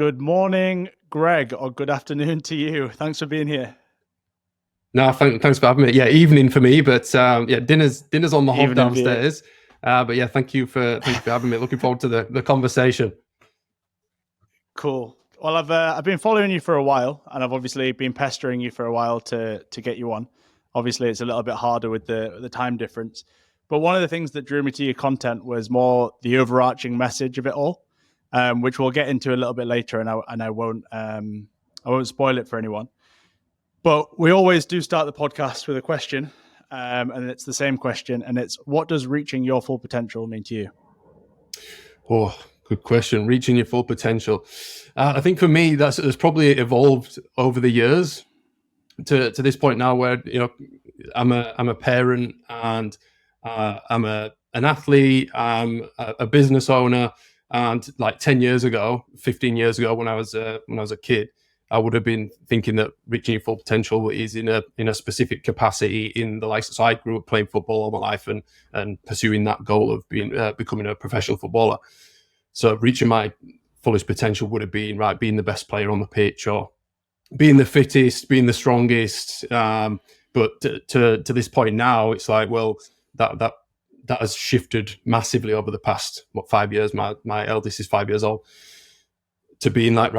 Good morning, Greg, or good afternoon to you. Thanks for being here. No, thanks for having me. Yeah, evening for me, but dinner's on the hob downstairs. But yeah, thank you for having me. Looking forward to the conversation. Cool. Well, I've been following you for a while, and I've obviously been pestering you for a while to get you on. Obviously, it's a little bit harder with the time difference. But one of the things that drew me to your content was more the overarching message of it all, which we'll get into a little bit later, and I won't spoil it for anyone. But we always do start the podcast with a question, and it's the same question, and it's, what does reaching your full potential mean to you? Oh, good question. Reaching your full potential. I think for me, that's probably evolved over the years to this point now, where I'm a parent, and I'm an athlete, I'm a business owner, and like 10 years ago, 15 years ago, when I was a kid, I would have been thinking that reaching your full potential is in a specific capacity in the license. So I grew up playing football all my life and pursuing that goal of becoming a professional footballer. So reaching my fullest potential would have been being the best player on the pitch, or being the fittest, being the strongest. But to this point now, it's like, well, that has shifted massively over the past 5 years. My eldest is 5 years old. To being like,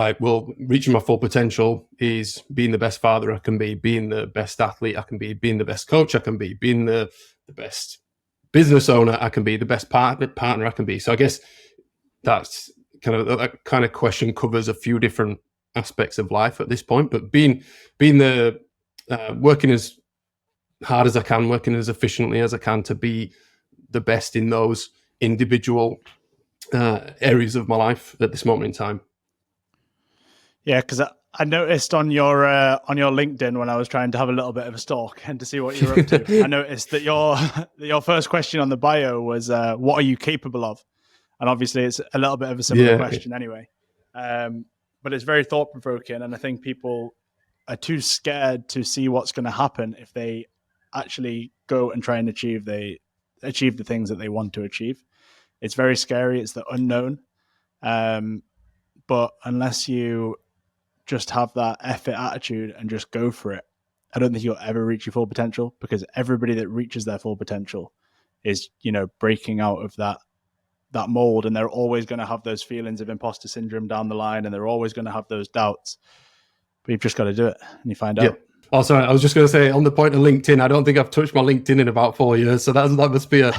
reaching my full potential is being the best father I can be, being the best athlete I can be, being the best coach I can be, being the best business owner I can be, the best partner I can be. So I guess that's that kind of question covers a few different aspects of life at this point. But being the working as hard as I can, working as efficiently as I can to be the best in those individual areas of my life at this moment in time. Yeah, because I noticed on your LinkedIn, when I was trying to have a little bit of a stalk and to see what you're up to, I noticed that your first question on the bio was, "What are you capable of?" And obviously, it's a little bit of a similar question anyway. But it's very thought provoking, and I think people are too scared to see what's going to happen if they actually go and try and achieve the things that they want to achieve. It's very scary. It's the unknown. But unless you just have that effort attitude and just go for it, I don't think you'll ever reach your full potential, because everybody that reaches their full potential is, breaking out of that mold, and they're always going to have those feelings of imposter syndrome down the line, and they're always going to have those doubts. But you've just got to do it, and you find out. Oh, sorry. I was just going to say, on the point of LinkedIn, I don't think I've touched my LinkedIn in about 4 years, so that must be a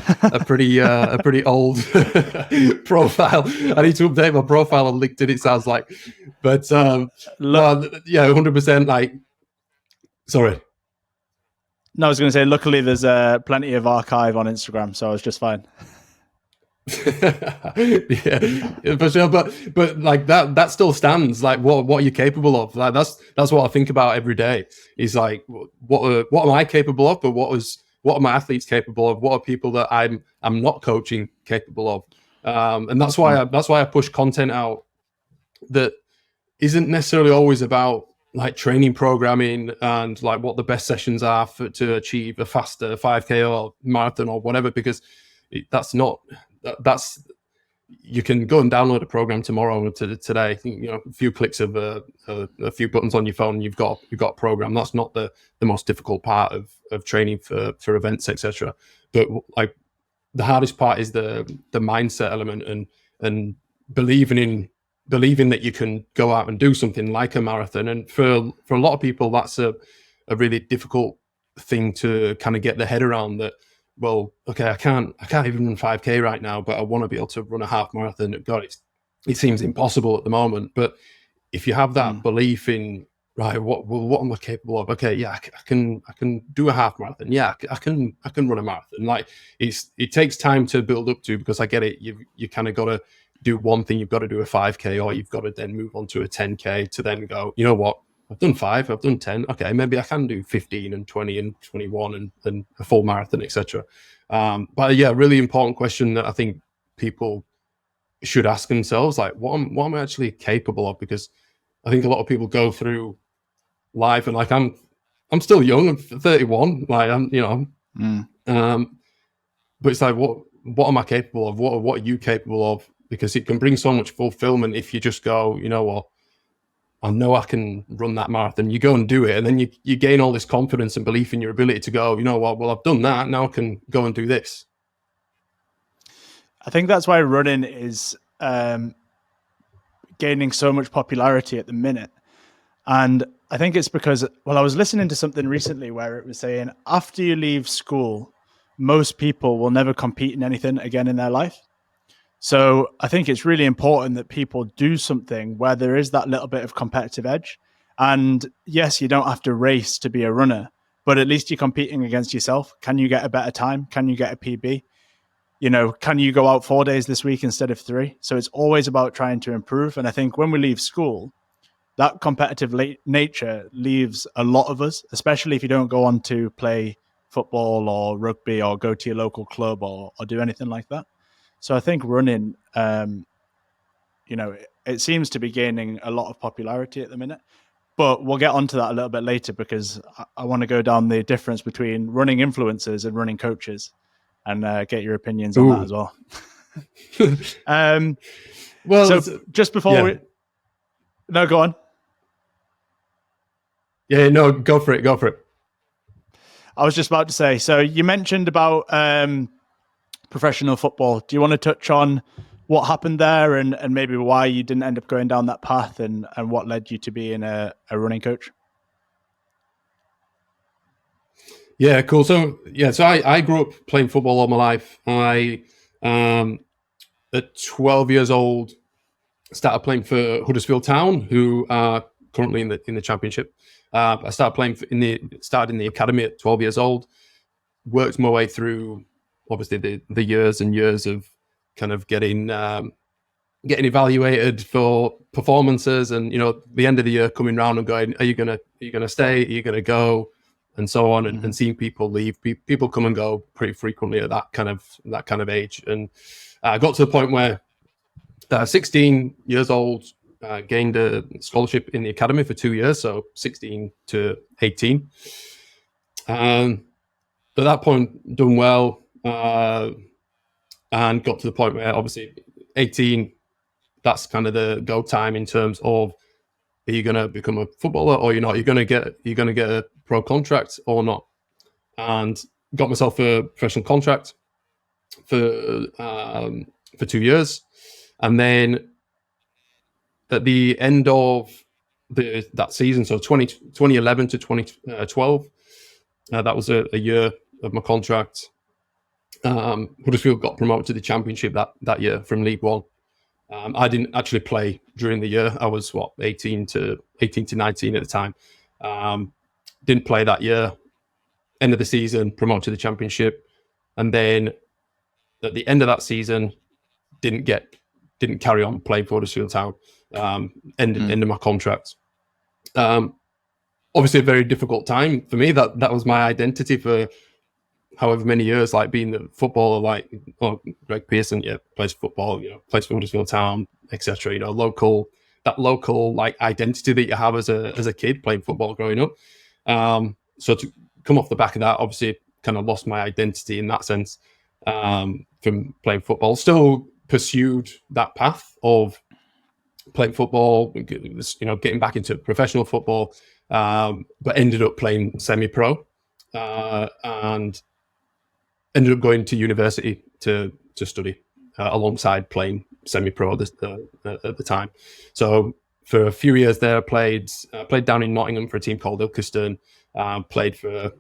pretty old profile. I need to update my profile on LinkedIn, it sounds like. But 100%. Like, sorry. No, I was going to say, luckily there's plenty of archive on Instagram, so I was just fine. Yeah, for sure. But like that still stands. Like, what are you capable of? Like, that's what I think about every day. Is like, what am I capable of? But what are my athletes capable of? What are people that I'm not coaching capable of? And that's why I push content out that isn't necessarily always about like training programming and like what the best sessions are to achieve a faster 5K or marathon or whatever, because you can go and download a program tomorrow to today. A few clicks of a few buttons on your phone, you've got a program. That's not the most difficult part of training for events, etc. But like, the hardest part is the mindset element and believing that you can go out and do something like a marathon. And for a lot of people, that's a really difficult thing to kind of get their head around. That, well, okay, I can't even run 5K right now, but I want to be able to run a half marathon. God, it seems impossible at the moment. But if you have that belief in, right, what am I capable of? Okay, yeah, I can do a half marathon. Yeah, I can run a marathon. Like, it takes time to build up to, because I get it. You kind of got to do one thing. You've got to do a 5K, or you've got to then move on to a 10K to then go, you know what? I've done 5, I've done 10. Okay, maybe I can do 15 and 20 and 21 and a full marathon, etc. But yeah, really important question that I think people should ask themselves, like, what am I actually capable of? Because I think a lot of people go through life, and like, I'm still young, I'm 31, like, but it's like, what am I capable of? What are you capable of? Because it can bring so much fulfillment if you just go, you know what, I know I can run that marathon. You go and do it, and then you gain all this confidence and belief in your ability to go, you know what, well, I've done that, now I can go and do this. I think that's why running is gaining so much popularity at the minute. And I think it's because, well, I was listening to something recently where it was saying after you leave school, most people will never compete in anything again in their life. So I think it's really important that people do something where there is that little bit of competitive edge. And yes, you don't have to race to be a runner, but at least you're competing against yourself. Can you get a better time? Can you get a PB? You know, can you go out 4 days this week instead of 3? So it's always about trying to improve. And I think when we leave school, that competitive nature leaves a lot of us, especially if you don't go on to play football or rugby or go to your local club or do anything like that. So I think running, you know, it seems to be gaining a lot of popularity at the minute. But we'll get onto that a little bit later because I want to go down the difference between running influencers and running coaches and get your opinions on that as well. Well, so just before no, go on. Yeah, no, go for it. I was just about to say, so you mentioned about professional football. Do you want to touch on what happened there and maybe why you didn't end up going down that path and what led you to being a running coach? Yeah, cool. So I grew up playing football all my life. I at 12 years old started playing for Huddersfield Town, who are currently in the championship. I started playing started in the academy at 12 years old. Worked my way through obviously the years and years of kind of getting evaluated for performances, and you know, the end of the year coming round and going, are you gonna stay? Are you gonna go? And so on, and seeing people leave, people come and go pretty frequently at that kind of age. And I got to the point where 16 years old, gained a scholarship in the academy for 2 years, so 16 to 18. At that point, done well, and got to the point where obviously 18, that's kind of the go time in terms of, are you going to become a footballer or you're not? You're going to get a pro contract or not? And got myself a professional contract for 2 years, and then at the end of that season, so 2011 to 2012, that was a year of my contract. Huddersfield got promoted to the championship that year from League One. I didn't actually play during the year. I was 18 to 19 at the time. Didn't play that year. End of the season, promoted to the championship, and then at the end of that season, didn't carry on playing for Huddersfield Town. Ended my contract. Obviously, a very difficult time for me. That was my identity for however many years, like being the footballer, like Greg Pearson, plays football, plays for Huddersfield Town, etc. Local like identity that you have as a kid playing football growing up. So to come off the back of that, obviously, kind of lost my identity in that sense from playing football. Still pursued that path of playing football, getting back into professional football, but ended up playing semi-pro and ended up going to university to study alongside playing semi-pro at the time. So for a few years there, played down in Nottingham for a team called Ilkeston. Played for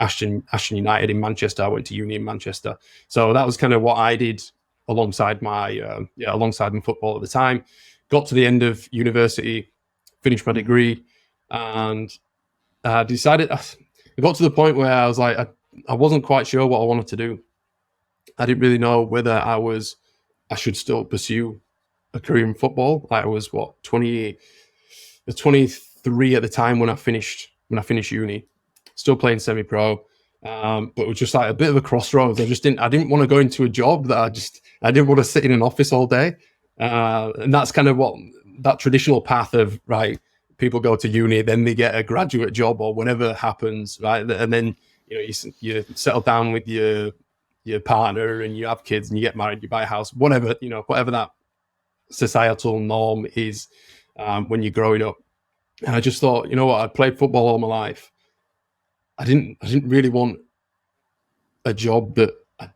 Ashton United in Manchester. I went to uni in Manchester. So that was kind of what I did alongside my football at the time. Got to the end of university, finished my degree, and decided. I got to the point where I was like, I wasn't quite sure what I wanted to do. I didn't really know whether I should still pursue a career in football. Like I was 23 at the time when I finished uni, still playing semi-pro, but it was just like a bit of a crossroads. I didn't want to go into a job that I didn't want to sit in an office all day, and that's kind of what that traditional path of, right, people go to uni, then they get a graduate job or whatever happens, right, and then you settle down with your partner and you have kids and you get married, you buy a house, whatever that societal norm is when you're growing up. And I just thought, you know what, I played football all my life. I didn't really want a job that, I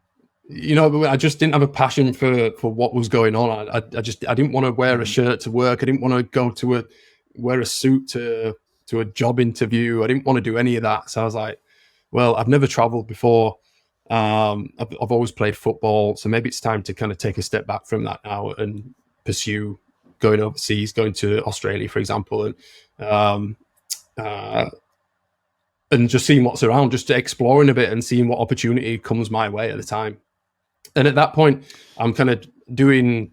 just didn't have a passion for what was going on. I didn't want to wear a shirt to work. I didn't want to go to wear a suit to a job interview. I didn't want to do any of that. So I was like, well, I've never traveled before. I've always played football, so maybe it's time to kind of take a step back from that now and pursue going overseas, going to Australia, for example, and just seeing what's around, just exploring a bit and seeing what opportunity comes my way at the time. And at that point, I'm kind of doing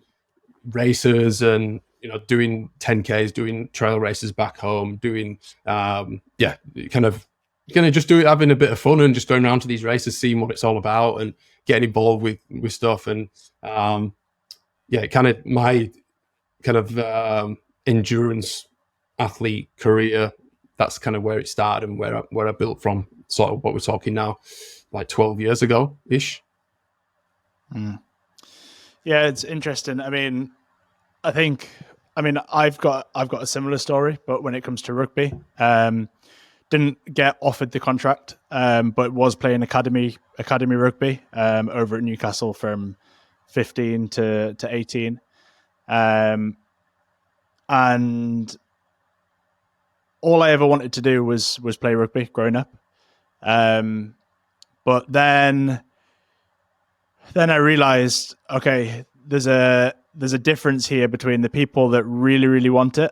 races and, doing 10Ks, doing trail races back home, doing, kind of just having a bit of fun and just going around to these races, seeing what it's all about and getting involved with stuff. And my kind of endurance athlete career, that's kind of where it started and where I built from, sort of what we're talking now, like 12 years ago ish. Yeah, it's interesting. I've got a similar story, but when it comes to rugby, didn't get offered the contract, but was playing academy rugby over at Newcastle from 15 to 18. And all I ever wanted to do was play rugby growing up. But then I realized, okay, there's a difference here between the people that really, really want it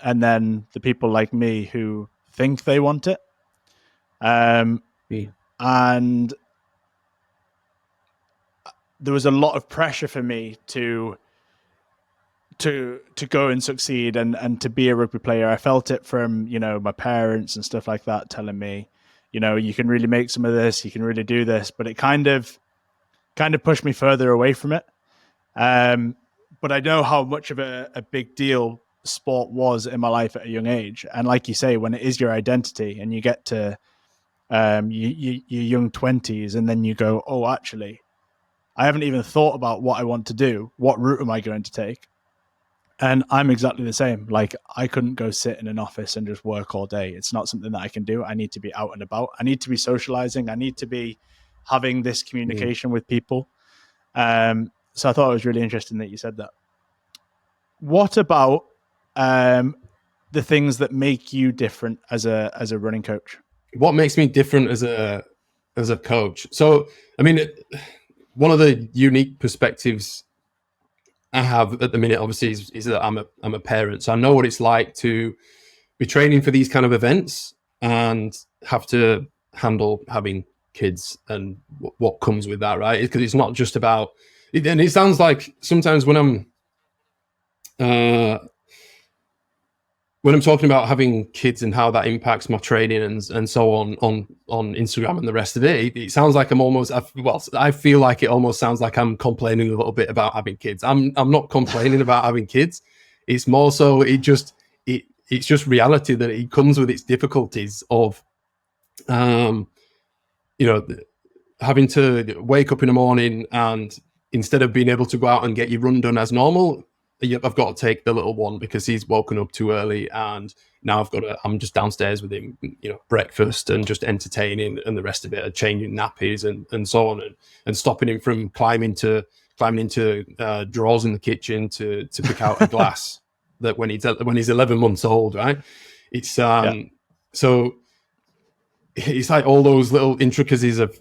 and then the people like me who think they want it. And there was a lot of pressure for me to go and succeed and to be a rugby player. I felt it from, my parents and stuff like that telling me, you can really make some of this, you can really do this, but it kind of pushed me further away from it. But I know how much of a big deal sport was in my life at a young age. And like you say, when it is your identity and you get to your young 20s and then you go, oh, actually, I haven't even thought about what I want to do. What route am I going to take? And I'm exactly the same. Like, I couldn't go sit in an office and just work all day. It's not something that I can do. I need to be out and about. I need to be socializing. I need to be having this communication with people. So I thought it was really interesting that you said that. What about the things that make you different as a running coach? What makes me different as a coach? So, one of the unique perspectives I have at the minute, obviously, is that I'm a parent. So I know what it's like to be training for these kind of events and have to handle having kids and what comes with that, right? Because it's not just about, and it sounds like sometimes when I'm talking about having kids and how that impacts my training and so on Instagram and the rest of it, it sounds like I feel like it almost sounds like I'm complaining a little bit about having kids. I'm not complaining about having kids. It's more so it's just reality that it comes with its difficulties of, having to wake up in the morning and instead of being able to go out and get your run done as normal, I've got to take the little one because he's woken up too early, and now I'm just downstairs with him, breakfast and just entertaining and the rest of it, changing nappies and so on, and stopping him from climbing into drawers in the kitchen to pick out a glass that when he's 11 months old, right? It's so it's like all those little intricacies of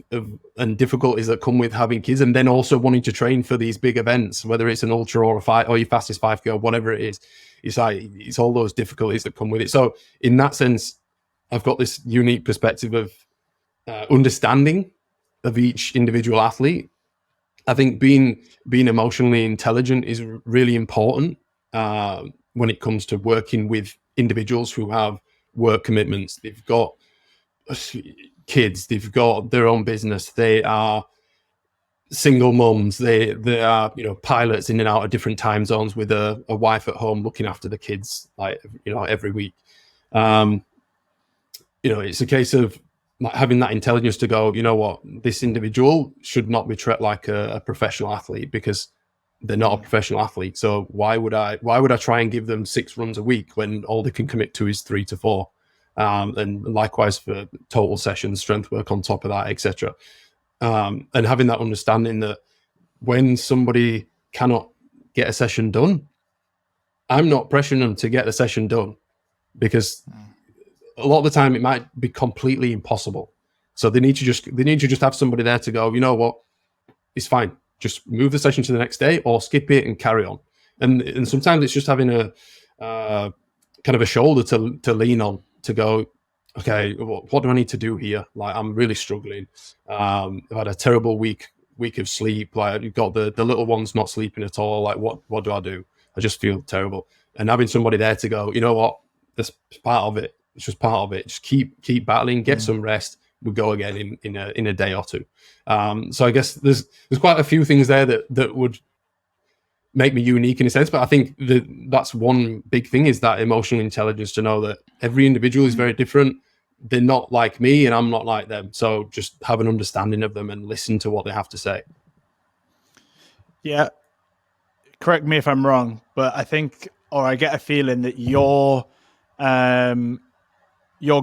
and difficulties that come with having kids, and then also wanting to train for these big events, whether it's an ultra or a 5 or your fastest 5K or whatever it is. It's all those difficulties that come with it. So in that sense, I've got this unique perspective of understanding of each individual athlete. I think being emotionally intelligent is really important when it comes to working with individuals who have work commitments. They've got kids, they've got their own business, they are single mums, they are pilots in and out of different time zones with a wife at home looking after the kids, like every week. It's a case of like having that intelligence to go, this individual should not be treated like a professional athlete because they're not a professional athlete. So why would I try and give them 6 runs a week when all they can commit to is 3 to 4? And likewise for total sessions, strength work on top of that, etc. And having that understanding that when somebody cannot get a session done, I'm not pressuring them to get the session done, because a lot of the time it might be completely impossible. So they need to just have somebody there to go, you know what, it's fine. Just move the session to the next day or skip it and carry on. And sometimes it's just having a kind of a shoulder to lean on, to go, okay, what do I need to do here? Like, I'm really struggling. I've had a terrible week of sleep. Like, you've got the little ones not sleeping at all. Like, what do I do? I just feel terrible. And having somebody there to go, you know what, that's part of it. It's just part of it. Just keep battling, get some rest. We'll go again in a day or two. So I guess there's quite a few things there that would make me unique in a sense, but I think that's one big thing, is that emotional intelligence, to know that every individual is very different. They're not like me and I'm not like them. So just have an understanding of them and listen to what they have to say. Yeah. Correct me if I'm wrong, but I think, or I get a feeling that your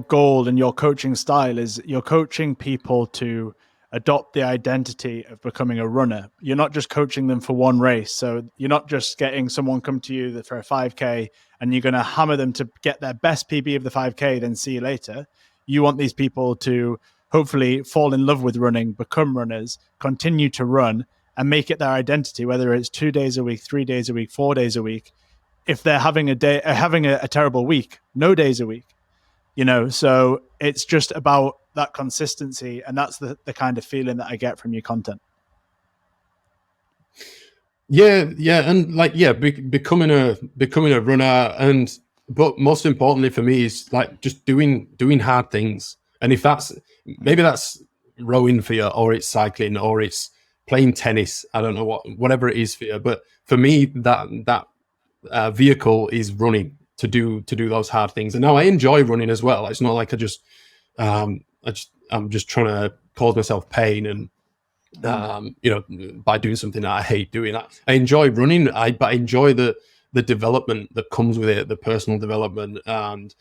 goal and your coaching style is you're coaching people to adopt the identity of becoming a runner. You're not just coaching them for one race. So you're not just getting someone come to you for a 5K and you're going to hammer them to get their best PB of the 5K, then see you later. You want these people to hopefully fall in love with running, become runners, continue to run, and make it their identity, whether it's 2 days a week, 3 days a week, 4 days a week. If they're having a terrible week, no days a week. So it's just about that consistency, and that's the kind of feeling that I get from your content. Yeah, and becoming a runner, but most importantly for me is like just doing hard things. And if maybe that's rowing for you, or it's cycling, or it's playing tennis, I don't know whatever it is for you. But for me, that vehicle is running, to do those hard things. And now I enjoy running as well. It's not like I'm just trying to cause myself pain and by doing something that I hate doing. I enjoy running, but I enjoy the development that comes with it, the personal development, and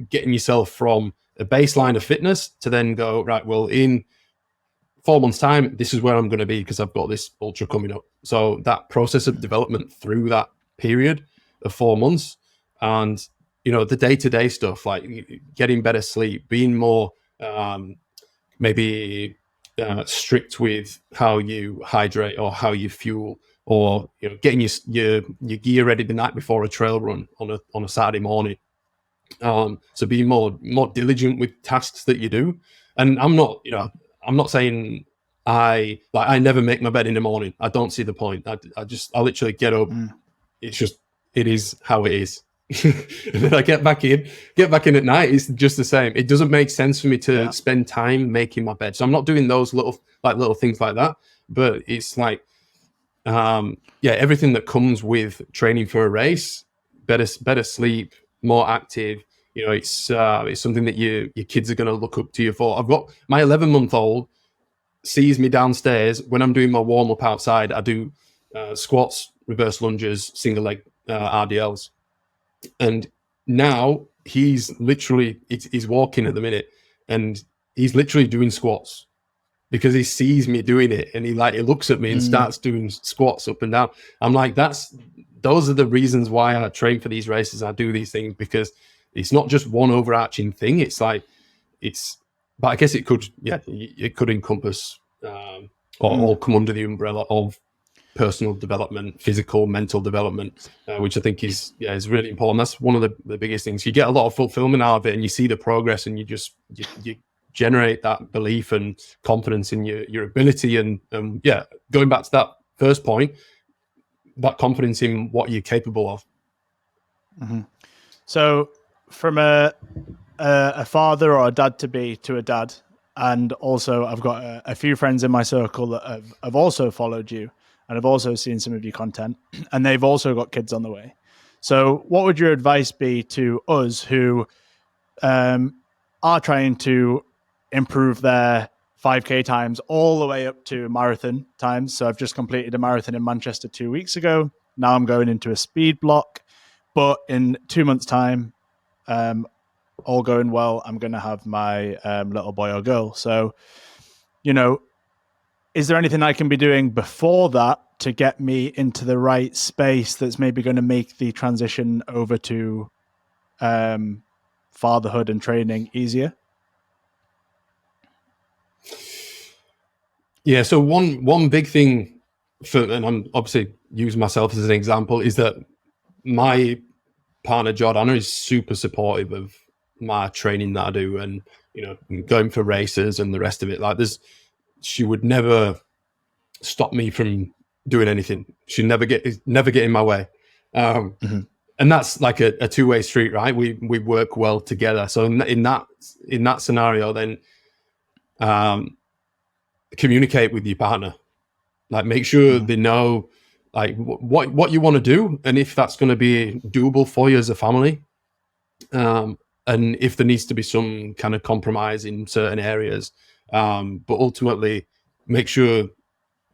getting yourself from a baseline of fitness to then go, right, well, in 4 months' time, this is where I'm going to be, because I've got this ultra coming up. So that process of development through that period of 4 months, and the day-to-day stuff, like getting better sleep, being more maybe strict with how you hydrate or how you fuel, or getting your gear ready the night before a trail run on a Saturday morning. So being more diligent with tasks that you do. And I'm not saying I never make my bed in the morning. I don't see the point. I literally get up. It is how it is. And then I get back in at night. It's just the same. It doesn't make sense for me to spend time making my bed. So I'm not doing those little things like that. But it's like, everything that comes with training for a race, better sleep, more active. It's something that your kids are going to look up to you for. I've got my 11-month-old sees me downstairs when I'm doing my warm up outside. I do squats, reverse lunges, single leg RDLs. And now he's walking at the minute, and he's literally doing squats because he sees me doing it, and he looks at me and starts doing squats up and down. I'm like, those are the reasons why I train for these races. I do these things because it's not just one overarching thing. But I guess it could encompass or all come under the umbrella of personal development, physical, mental development, which I think is really important. That's one of the biggest things. You get a lot of fulfillment out of it, and you see the progress, and you generate that belief and confidence in your ability. And going back to that first point, that confidence in what you're capable of. Mm-hmm. So from a father or a dad to be to a dad, and also I've got a few friends in my circle that have also followed you and have also seen some of your content, and they've also got kids on the way. So what would your advice be to us who are trying to improve their 5K times all the way up to marathon times. So I've just completed a marathon in Manchester 2 weeks ago. Now I'm going into a speed block. But in 2 months' time, all going well, I'm going to have my little boy or girl. So, is there anything I can be doing before that to get me into the right space that's maybe going to make the transition over to fatherhood and training easier? Yeah, so one big thing and I'm obviously using myself as an example, is that my partner Jordana is super supportive of my training that I do, and going for races and the rest of it. Like, she would never stop me from doing anything. She'd never get in my way. And that's like a two-way street, right? We work well together. So in that scenario, then communicate with your partner. Like, make sure they know like what you want to do, and if that's going to be doable for you as a family, and if there needs to be some kind of compromise in certain areas, but ultimately make sure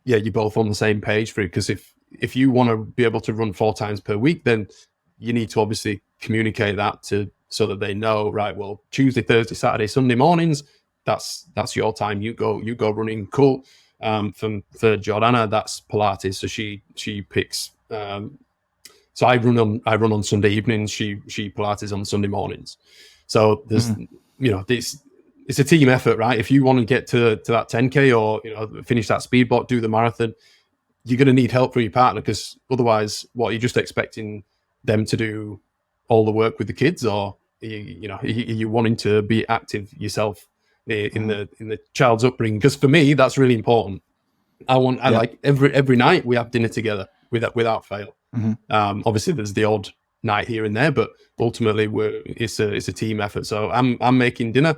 you're both on the same page for it. Because if you want to be able to run 4 times per week, then you need to obviously communicate that so that they know, right, well, Tuesday, Thursday, Saturday, Sunday mornings, that's your time. You go running. Cool. For Jordana, that's Pilates. So she picks. So I run on Sunday evenings. She Pilates on Sunday mornings. So there's it's a team effort, right? If you want to get to that 10K or finish that speed block, do the marathon, you're going to need help from your partner, because otherwise, what, you're just expecting them to do all the work with the kids, or you wanting to be active yourself in the child's upbringing? Because for me, that's really important. I like every night we have dinner together without fail. Obviously, there's the odd night here and there, but ultimately it's a team effort. So I'm making dinner,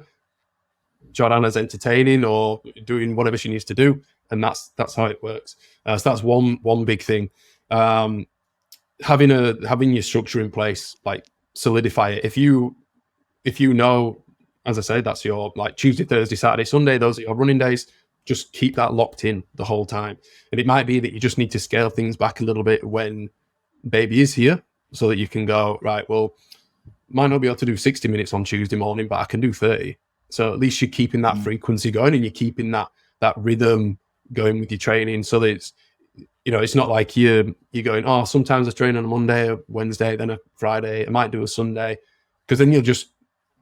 Jordana's entertaining or doing whatever she needs to do, and that's how it works. So that's one big thing. Having your structure in place, like, solidify it. If you know, as I say, that's your, like, Tuesday, Thursday, Saturday, Sunday, those are your running days, just keep that locked in the whole time. And it might be that you just need to scale things back a little bit when baby is here, so that you can go, right, well, might not be able to do 60 minutes on Tuesday morning, but I can do 30. So at least you're keeping that frequency going, and you're keeping that rhythm going with your training, so that it's not like you're going, oh, sometimes I train on a Monday, a Wednesday, then a Friday, I might do a Sunday, because then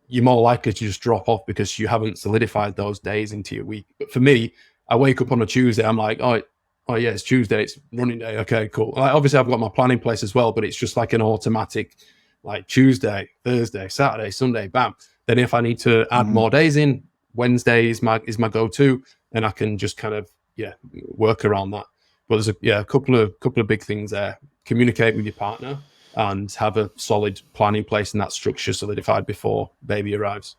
you're more likely to just drop off because you haven't solidified those days into your week. But for me, I wake up on a Tuesday, I'm like, oh yeah, it's Tuesday, it's running day, okay, cool. Like, obviously I've got my plan in place as well, but it's just like an automatic, like, Tuesday, Thursday, Saturday, Sunday, bam. Then if I need to add more days in, Wednesday is my go-to, and I can just kind of work around that. But there's a couple of big things there. Communicate with your partner and have a solid plan in place, and that structure solidified before baby arrives.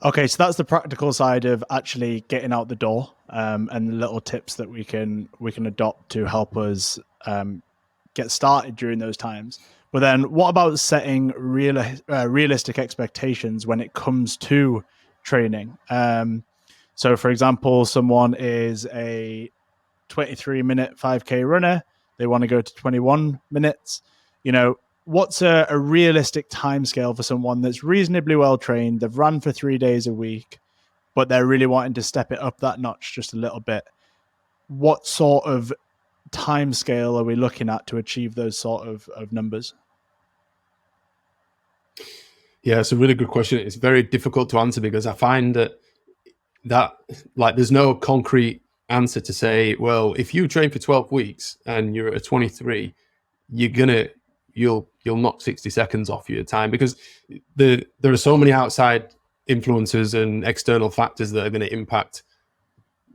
Okay, so that's the practical side of actually getting out the door, and the little tips that we can adopt to help us get started during those times. But then what about setting realistic expectations when it comes to training? So, for example, someone is a 23-minute 5K runner. They want to go to 21 minutes. What's a realistic timescale for someone that's reasonably well trained? They've run for 3 days a week, but they're really wanting to step it up that notch just a little bit. What sort of timescale are we looking at to achieve those sort of numbers? Yeah, it's a really good question. It's very difficult to answer, because I find that like, there's no concrete answer to say, well, if you train for 12 weeks and you're at a 23, you'll knock 60 seconds off your time, because there are so many outside influences and external factors that are going to impact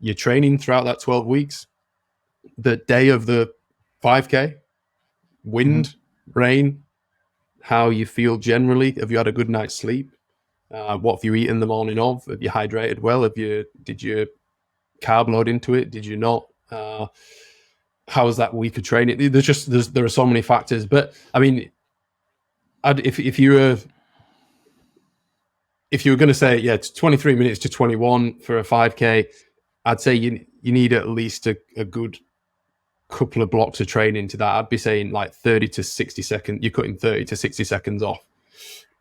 your training throughout that 12 weeks. The day of the 5K, wind, rain, how you feel generally. Have you had a good night's sleep? What have you eaten the morning of? Have you hydrated well? Did you carb load into it? Did you not? How was that week of training? There are so many factors. But I mean, if you're if you were going to say, yeah, it's 23 minutes to 21 for a 5K, I'd say you need at least a good couple of blocks of training to that. I'd be saying like 30 to 60 seconds. You're cutting 30 to 60 seconds off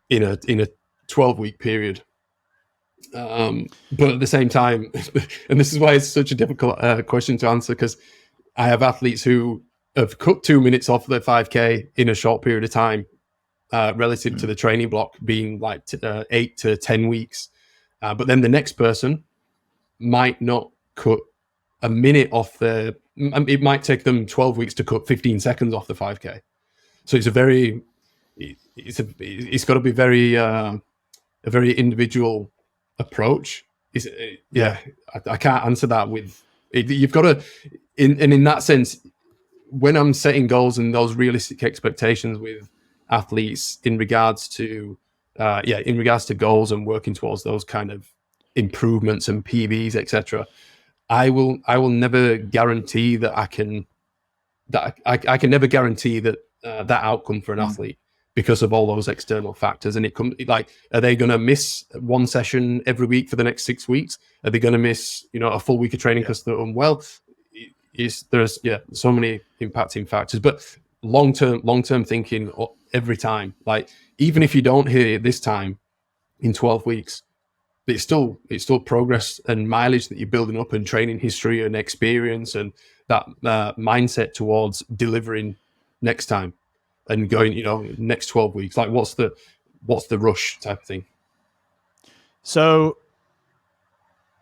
in a 12-week period. But at the same time, and this is why it's such a difficult question to answer, because I have athletes who have cut 2 minutes off their 5K in a short period of time, relative to the training block being like 8 to 10 weeks. But then the next person might not cut a minute off it might take them 12 weeks to cut 15 seconds off the 5K. So it's got to be a very individual approach. I can't answer that with it. You've got to, in that sense, when I'm setting goals and those realistic expectations with athletes in regards to goals and working towards those kind of improvements and PBs, etc. I will never guarantee that I can never guarantee that that outcome for an athlete, because of all those external factors. And it comes like, are they going to miss one session every week for the next 6 weeks? Are they going to miss, a full week of training because they're unwell? There's so many impacting factors. But long term thinking every time, like even if you don't hit it this time in 12 weeks, it's still progress and mileage that you're building up, and training history and experience, and that mindset towards delivering next time and going, next 12 weeks. Like what's the rush type of thing. So,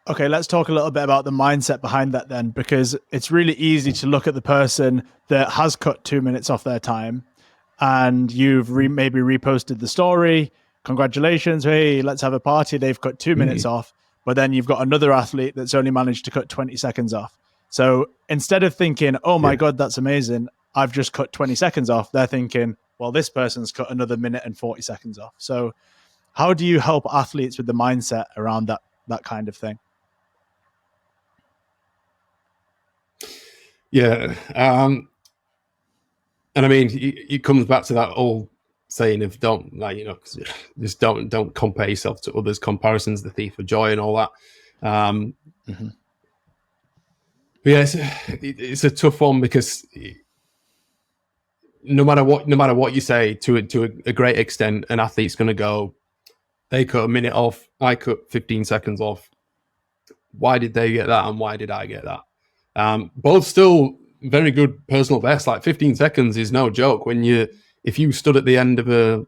okay, let's talk a little bit about the mindset behind that then, because it's really easy to look at the person that has cut 2 minutes off their time, and you've maybe reposted the story. Congratulations, hey, let's have a party. They've cut 2 minutes off, but then you've got another athlete that's only managed to cut 20 seconds off. So instead of thinking, oh my God, that's amazing, I've just cut 20 seconds off, they're thinking, well, this person's cut another minute and 40 seconds off. So how do you help athletes with the mindset around that kind of thing? Yeah. And I mean, it comes back to that old saying of just don't compare yourself to others. Comparison's the thief of joy and all that. But yeah, it's a tough one, because no matter what you say, to a great extent, an athlete's going to go, they cut a minute off, I cut 15 seconds off. Why did they get that and why did I get that? Both still very good personal best. Like 15 seconds is no joke. If you stood at the end of a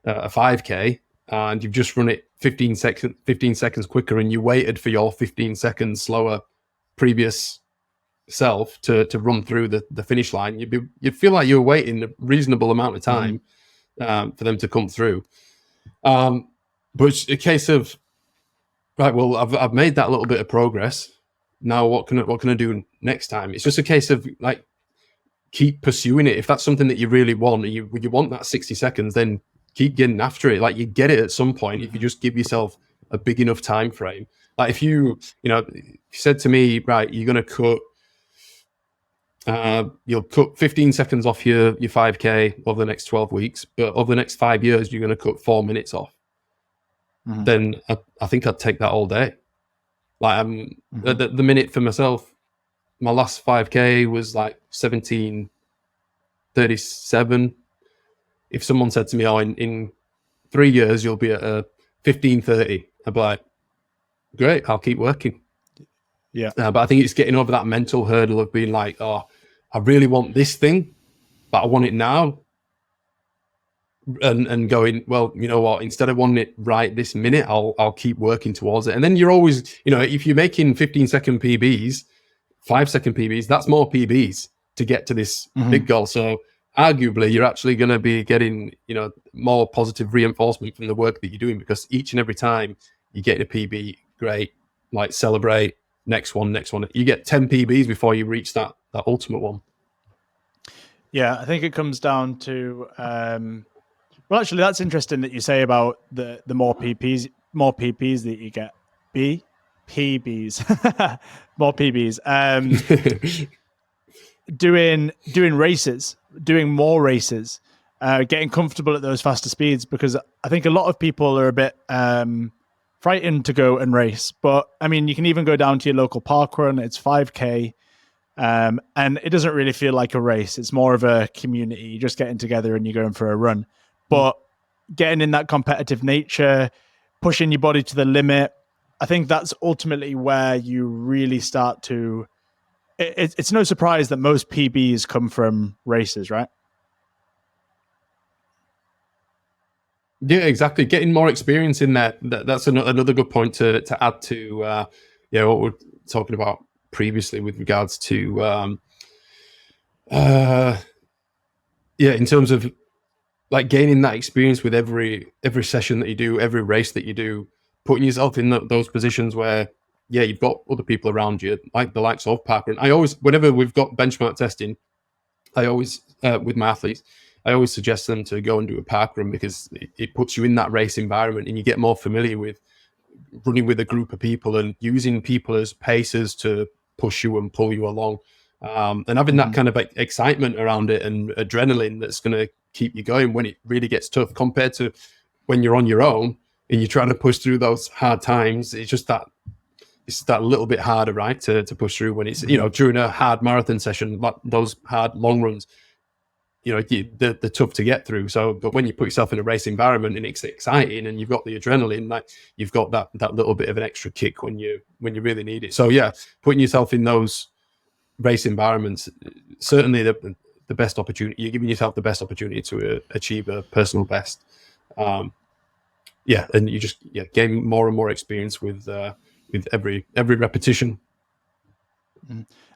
5K and you've just run it 15 seconds quicker, and you waited for your 15 seconds slower previous self to run through the finish line, you'd feel like you were waiting a reasonable amount of time for them to come through. But it's a case of, right, well, I've made that little bit of progress. Now what can I do next time? It's just a case of like, keep pursuing it. If that's something that you really want, and you want that 60 seconds, then keep getting after it. Like you get it at some point if you just give yourself a big enough time frame. Like if you said to me, right, you're going to you'll cut 15 seconds off your 5K over the next 12 weeks, but over the next 5 years, you're going to cut 4 minutes off. Then I think I'd take that all day. Like the minute for myself, my last 5K was like 17:37. If someone said to me, oh, in 3 years, you'll be at 15:30, I'd be like, great, I'll keep working. Yeah. But I think it's getting over that mental hurdle of being like, oh, I really want this thing, but I want it now. And going, well, you know what, instead of wanting it right this minute, I'll keep working towards it. And then you're always, if you're making 15-second PBs, 5-second PBs, that's more PBs to get to this big goal. So arguably you're actually going to be getting, more positive reinforcement from the work that you're doing, because each and every time you get a PB, great, like celebrate, next one. You get 10 PBs before you reach that ultimate one. Yeah, I think it comes down to, well, actually, that's interesting that you say about the more PBs that you get. PBs, more PBs. Doing races, doing more races. getting comfortable at those faster speeds, because I think a lot of people are a bit frightened to go and race. But I mean, you can even go down to your local park run. It's 5K. And it doesn't really feel like a race. It's more of a community. You're just getting together and you're going for a run. But getting in that competitive nature, pushing your body to the limit, I think that's ultimately where you really start to... It's no surprise that most PBs come from races, right? Yeah, exactly. Getting more experience in that. That's another good point to add to what we're talking about previously with regards to in terms of like gaining that experience with every session that you do, every race that you do, putting yourself in those positions where you've got other people around you, like the likes of parkrun. I always, whenever we've got benchmark testing, I always with my athletes, I always suggest them to go and do a parkrun, because it puts you in that race environment and you get more familiar with running with a group of people and using people as pacers to push you and pull you along, and having that kind of excitement around it and adrenaline that's going to keep you going when it really gets tough, compared to when you're on your own and you're trying to push through those hard times. It's that little bit harder, right, to push through when it's during a hard marathon session, like those hard long runs. They're tough to get through. So, but when you put yourself in a race environment and it's exciting and you've got the adrenaline, like you've got that little bit of an extra kick when you really need it. So yeah, putting yourself in those race environments, certainly the best opportunity. You're giving yourself the best opportunity to achieve a personal best. And you just gain more and more experience with every repetition.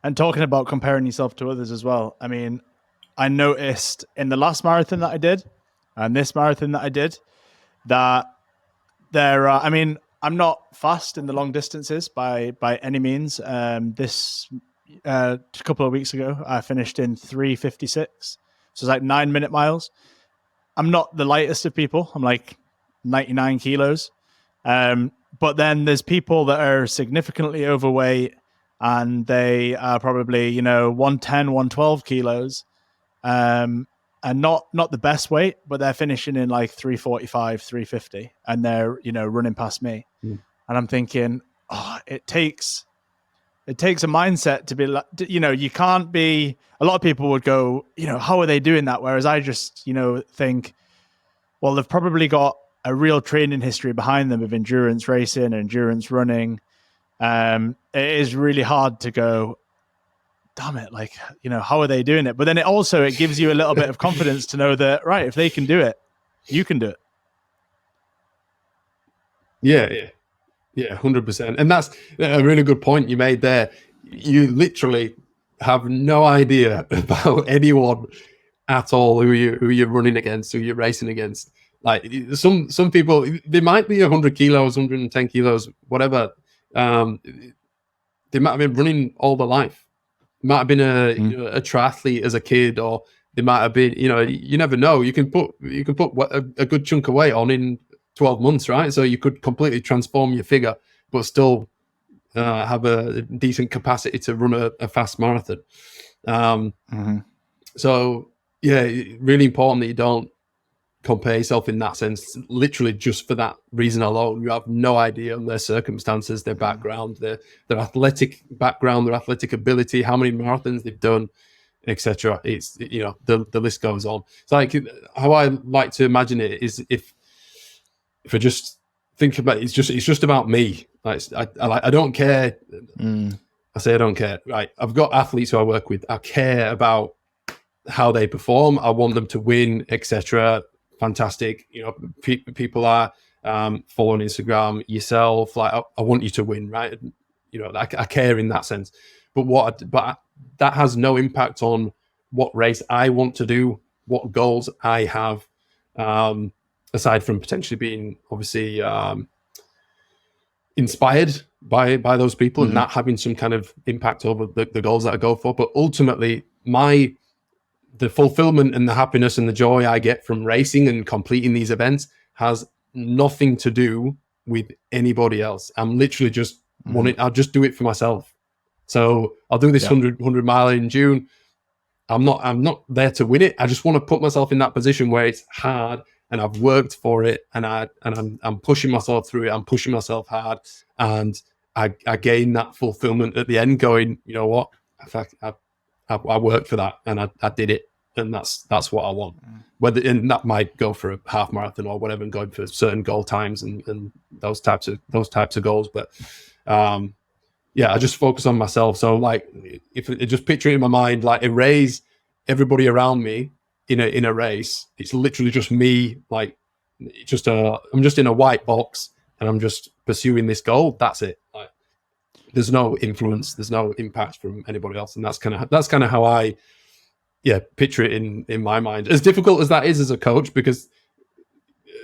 And talking about comparing yourself to others as well. I mean, I noticed in the last marathon that I did and this marathon that I did that there are, I mean, I'm not fast in the long distances by any means. This a couple of weeks ago, I finished in 3:56. So it's like 9-minute miles. I'm not the lightest of people. I'm like 99 kilos. But then there's people that are significantly overweight and they are probably, 110, 112 kilos. And not the best weight, but they're finishing in like 3:45, 3:50, and they're running past me. And I'm thinking, it takes a mindset to be like, you can't be. A lot of people would go, how are they doing that? Whereas I just think, well, they've probably got a real training history behind them of endurance racing and endurance running. It is really hard to go, damn it, like, how are they doing it? But then it gives you a little bit of confidence to know that, right, if they can do it, you can do it. Yeah, 100%. And that's a really good point you made there. You literally have no idea about anyone at all who you're running against, who you're racing against. Like some people, they might be 100 kilos, 110 kilos, whatever. They might have been running all their life. Might have been a triathlete as a kid, or they might have been, you never know. You can put a good chunk of weight on in 12 months, right? So you could completely transform your figure, but still have a decent capacity to run a fast marathon. So yeah, really important that you don't compare yourself in that sense, literally just for that reason alone. You have no idea on their circumstances, their background, their athletic background, their athletic ability, how many marathons they've done, etc. It's the list goes on. It's like how I like to imagine it is if I just think about it, it's just about me. Like I don't care. I say I don't care. Right, I've got athletes who I work with. I care about how they perform. I want them to win, etc. Fantastic. People are following Instagram, yourself, like I want you to win, right? I care in that sense. But that has no impact on what race I want to do, what goals I have, aside from potentially being obviously inspired by those people and that having some kind of impact over the goals that I go for. But ultimately, the fulfillment and the happiness and the joy I get from racing and completing these events has nothing to do with anybody else. I'm literally just I'll just do it for myself. So I'll do this 100 mile in June. I'm not there to win it. I just want to put myself in that position where it's hard and I've worked for it, and I'm pushing myself through it. I'm pushing myself hard, and I gain that fulfillment at the end. Going, you know what? I worked for that, and I did it, and that's what I want. And that might go for a half marathon or whatever, and going for certain goal times and those types of goals. But yeah, I just focus on myself. So like, if I just picture it in my mind, like erase everybody around me in a race. It's literally just me. Like, I'm just in a white box, and I'm just pursuing this goal. That's it. Like, there's no influence, there's no impact from anybody else, and that's kind of how I picture it in my mind. As difficult as that is as a coach, because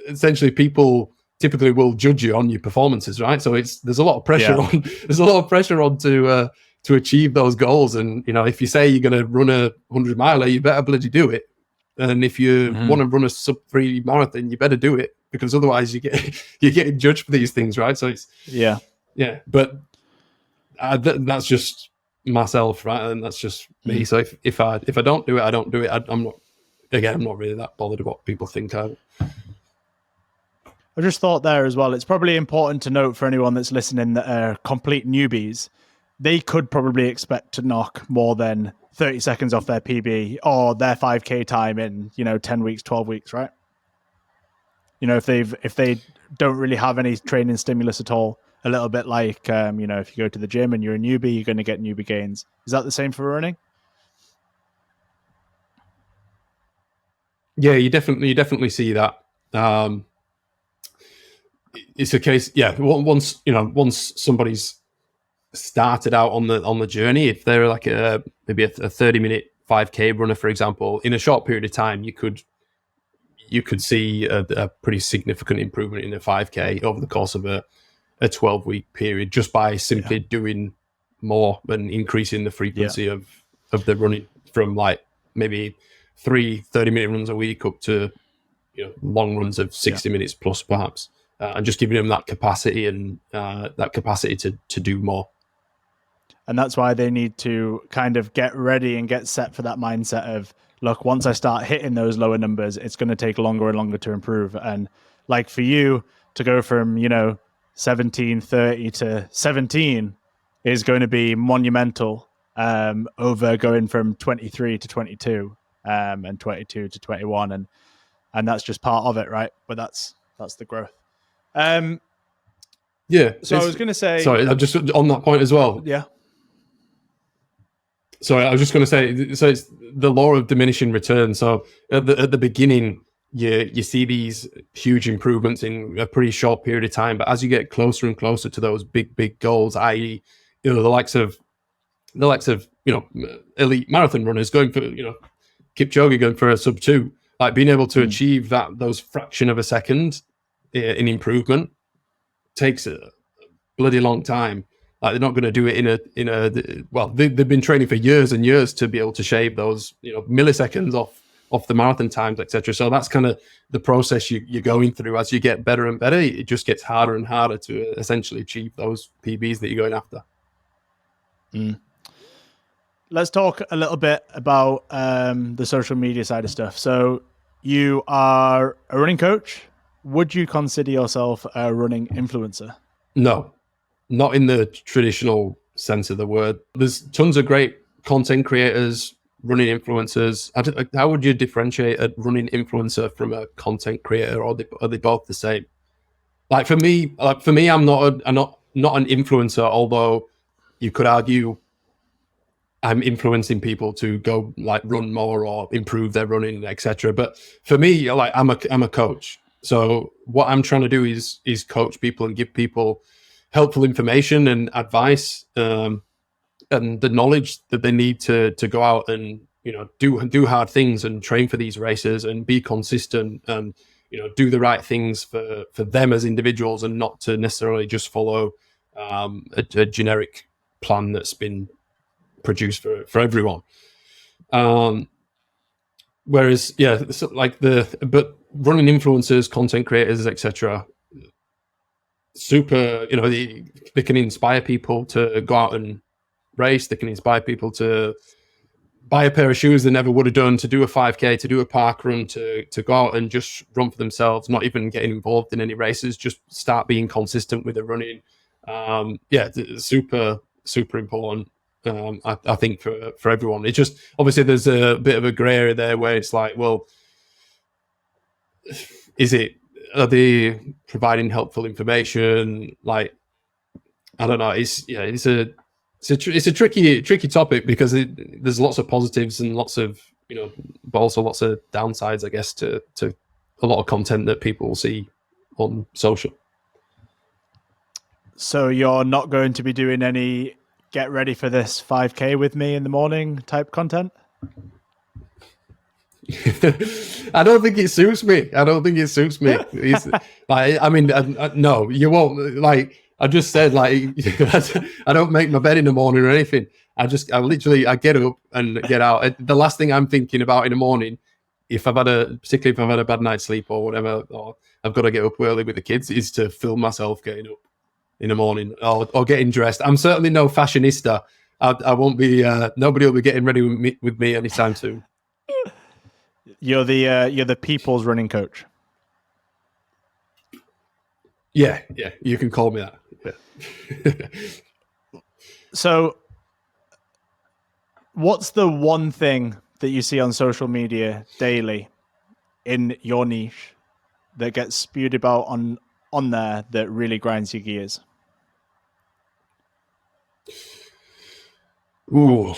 essentially people typically will judge you on your performances, right? So there's a lot of pressure on to achieve those goals. And you know, if you say you're going to run a 100 miler, you better bloody do it. And if you want to run a sub-3 marathon, you better do it, because otherwise you're getting judged for these things, right? So it's but that's just myself, right? And that's just me. So if I don't do it, I don't do it. I'm not really that bothered what people think. I just thought there as well, it's probably important to note for anyone that's listening that are complete newbies, they could probably expect to knock more than 30 seconds off their PB or their 5K time in, 10 weeks, 12 weeks, right? If they don't really have any training stimulus at all, a little bit like, if you go to the gym and you're a newbie, you're going to get newbie gains. Is that the same for running? Yeah, you definitely see that. It's a case, once somebody's started out on the journey, if they're like maybe a 30-minute 5K runner, for example, in a short period of time, you could see a pretty significant improvement in a 5K over the course of a 12-week period, just by simply doing more and increasing the frequency of the running, from like maybe 3 30-minute runs a week up to long runs of 60 minutes plus, perhaps. And just giving them that capacity and to do more. And that's why they need to kind of get ready and get set for that mindset of, look, once I start hitting those lower numbers, it's going to take longer and longer to improve. And like for you to go from, 17:30 to 17 is going to be monumental over going from 23 to 22 and 22 to 21. And that's just part of it, right? But that's the growth. So I was going to say, sorry, I'm just on that point as well. Yeah. Sorry, I was just going to say, so it's the law of diminishing return. So at the beginning, you see these huge improvements in a pretty short period of time, but as you get closer and closer to those big goals, i.e., the likes of elite marathon runners going for Kipchoge going for a sub-2, like being able to achieve those fraction of a second in improvement takes a bloody long time. Like, they're not going to do it in a they've been training for years and years to be able to shave those milliseconds off the marathon times, etc. So that's kind of the process you're going through. As you get better and better, it just gets harder and harder to essentially achieve those PBs that you're going after. Let's talk a little bit about the social media side of stuff. So you are a running coach. Would you consider yourself a running influencer? No, not in the traditional sense of the word. There's tons of great content creators, running influencers. How would you differentiate a running influencer from a content creator, or are they both the same? Like for me, I'm not an influencer, although you could argue I'm influencing people to go like run more or improve their running, etc. But for me, like I'm a coach. So what I'm trying to do is coach people and give people helpful information and advice, and the knowledge that they need to go out and do hard things and train for these races and be consistent and do the right things for them as individuals, and not to necessarily just follow a generic plan that's been produced for everyone. Whereas but running influencers, content creators, etc., super, they can inspire people to go out and race. They can inspire people to buy a pair of shoes they never would have done, to do a 5K, to do a park run, to go out and just run for themselves, not even getting involved in any races, just start being consistent with the running. Super, super important. I think for everyone. It just, obviously there's a bit of a grey area there where it's like, well, are they providing helpful information? Like, I don't know. It's a tricky topic, because there's lots of positives and lots of, but also lots of downsides, I guess, to a lot of content that people will see on social. So you're not going to be doing any get ready for this 5K with me in the morning type content? I don't think it suits me. No, you won't. Like I just said, like I don't make my bed in the morning or anything. I get up and get out. The last thing I'm thinking about in the morning, particularly if I've had a bad night's sleep or whatever, or I've got to get up early with the kids, is to film myself getting up in the morning or getting dressed. I'm certainly no fashionista. I won't be. Nobody will be getting ready with me anytime soon. You're the people's running coach. Yeah, you can call me that. Yeah. So, what's the one thing that you see on social media daily in your niche that gets spewed about on there that really grinds your gears? Ooh,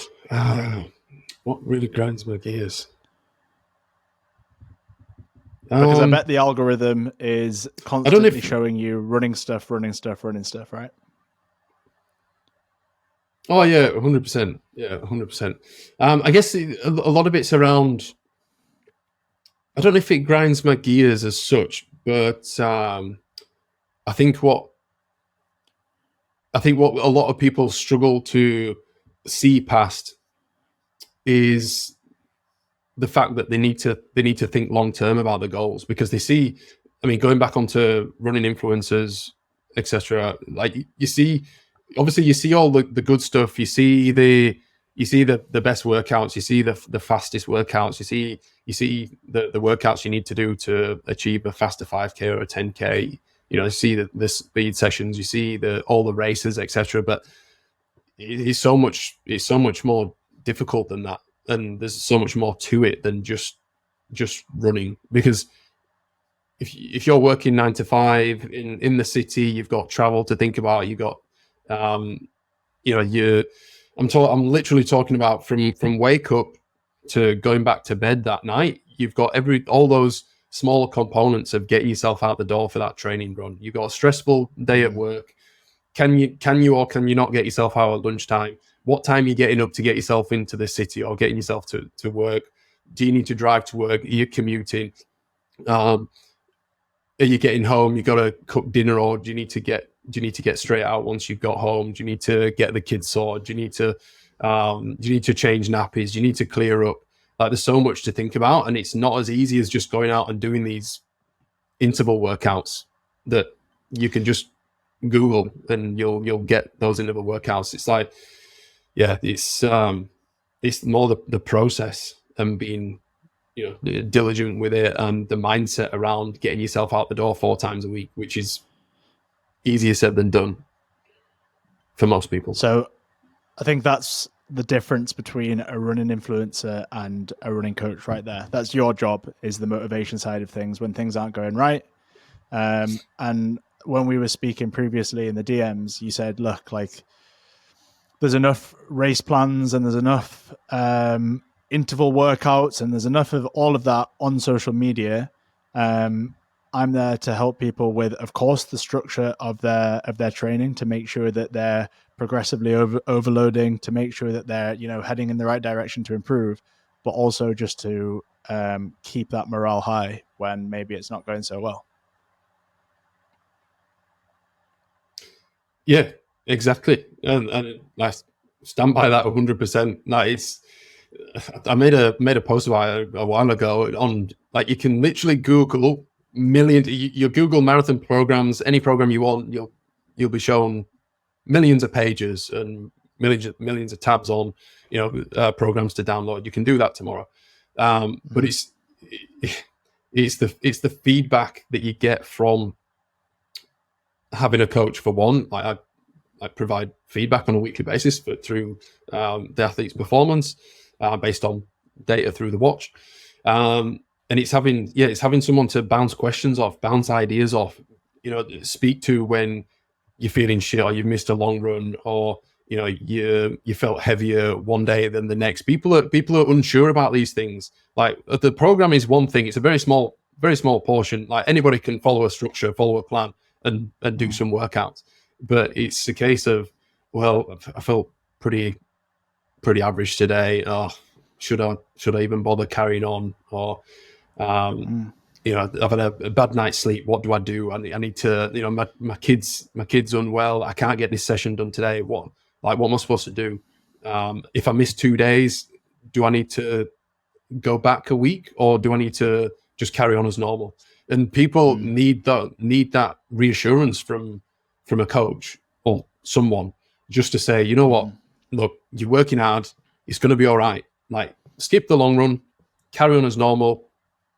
what really grinds my gears? Because I bet the algorithm is constantly showing you running stuff, right? Oh yeah, 100%. Yeah, 100%. I guess a lot of it's around. I don't know if it grinds my gears as such, but I think what a lot of people struggle to see past is the fact that they need to think long term about the goals, because they see, I mean, going back onto running influencers, etc. Like you see all the good stuff. You see the best workouts. You see the fastest workouts. You see the workouts you need to do to achieve a faster 5K or a 10K. You see the speed sessions. You see all the races, etc. But it's so much more difficult than that. And there's so much more to it than just running, because if you're working 9 to 5 in the city, you've got travel to think about. You've got, I'm literally talking about from wake up to going back to bed that night. You've got all those smaller components of getting yourself out the door for that training run. You've got a stressful day at work. Can you or can you not get yourself out at lunchtime? What time are you getting up to get yourself into the city or getting yourself to work? Do you need to drive to work? Are you commuting? Are you getting home? You got to cook dinner, or do you need to get straight out once you've got home? Do you need to get the kids sorted? Do you need to change nappies? Do you need to clear up? Like, there's so much to think about, and it's not as easy as just going out and doing these interval workouts that you can just Google and you'll get those interval workouts. It's like, yeah, it's more the process and being diligent with it, and the mindset around getting yourself out the door 4 times a week, which is easier said than done for most people. So I think that's the difference between a running influencer and a running coach right there. That's your job, is the motivation side of things when things aren't going right. And when we were speaking previously in the DMs, you said, look, like, there's enough race plans and there's enough interval workouts and there's enough of all of that on social media. I'm there to help people with, of course, the structure of their training, to make sure that they're progressively overloading, to make sure that they're heading in the right direction to improve, but also just to keep that morale high when maybe it's not going so well. Yeah, exactly, and I stand by that 100%. Like, I made a post about it a while ago on, like, you can literally Google your Google marathon programs, any program you want, you'll be shown millions of pages and millions of tabs on, programs to download. You can do that tomorrow. But it's the feedback that you get from having a coach. For one, like I provide feedback on a weekly basis through the athlete's performance based on data through the watch. And it's having someone to bounce questions off, bounce ideas off, speak to when you're feeling shit, or you've missed a long run, or you felt heavier one day than the next. People are unsure about these things. Like, the program is one thing; it's a very small portion. Like, anybody can follow a structure, follow a plan, and do some workouts. But it's a case of, well, I felt pretty average today. Oh, should I even bother carrying on? Or I've had a bad night's sleep. What do I do? I need to, my kid's unwell. I can't get this session done today. What am I supposed to do? If I miss 2 days, do I need to go back a week, or do I need to just carry on as normal? And people need that reassurance from a coach or someone, just to say, you know what, look, you're working hard. It's going to be all right. Like, skip the long run, carry on as normal,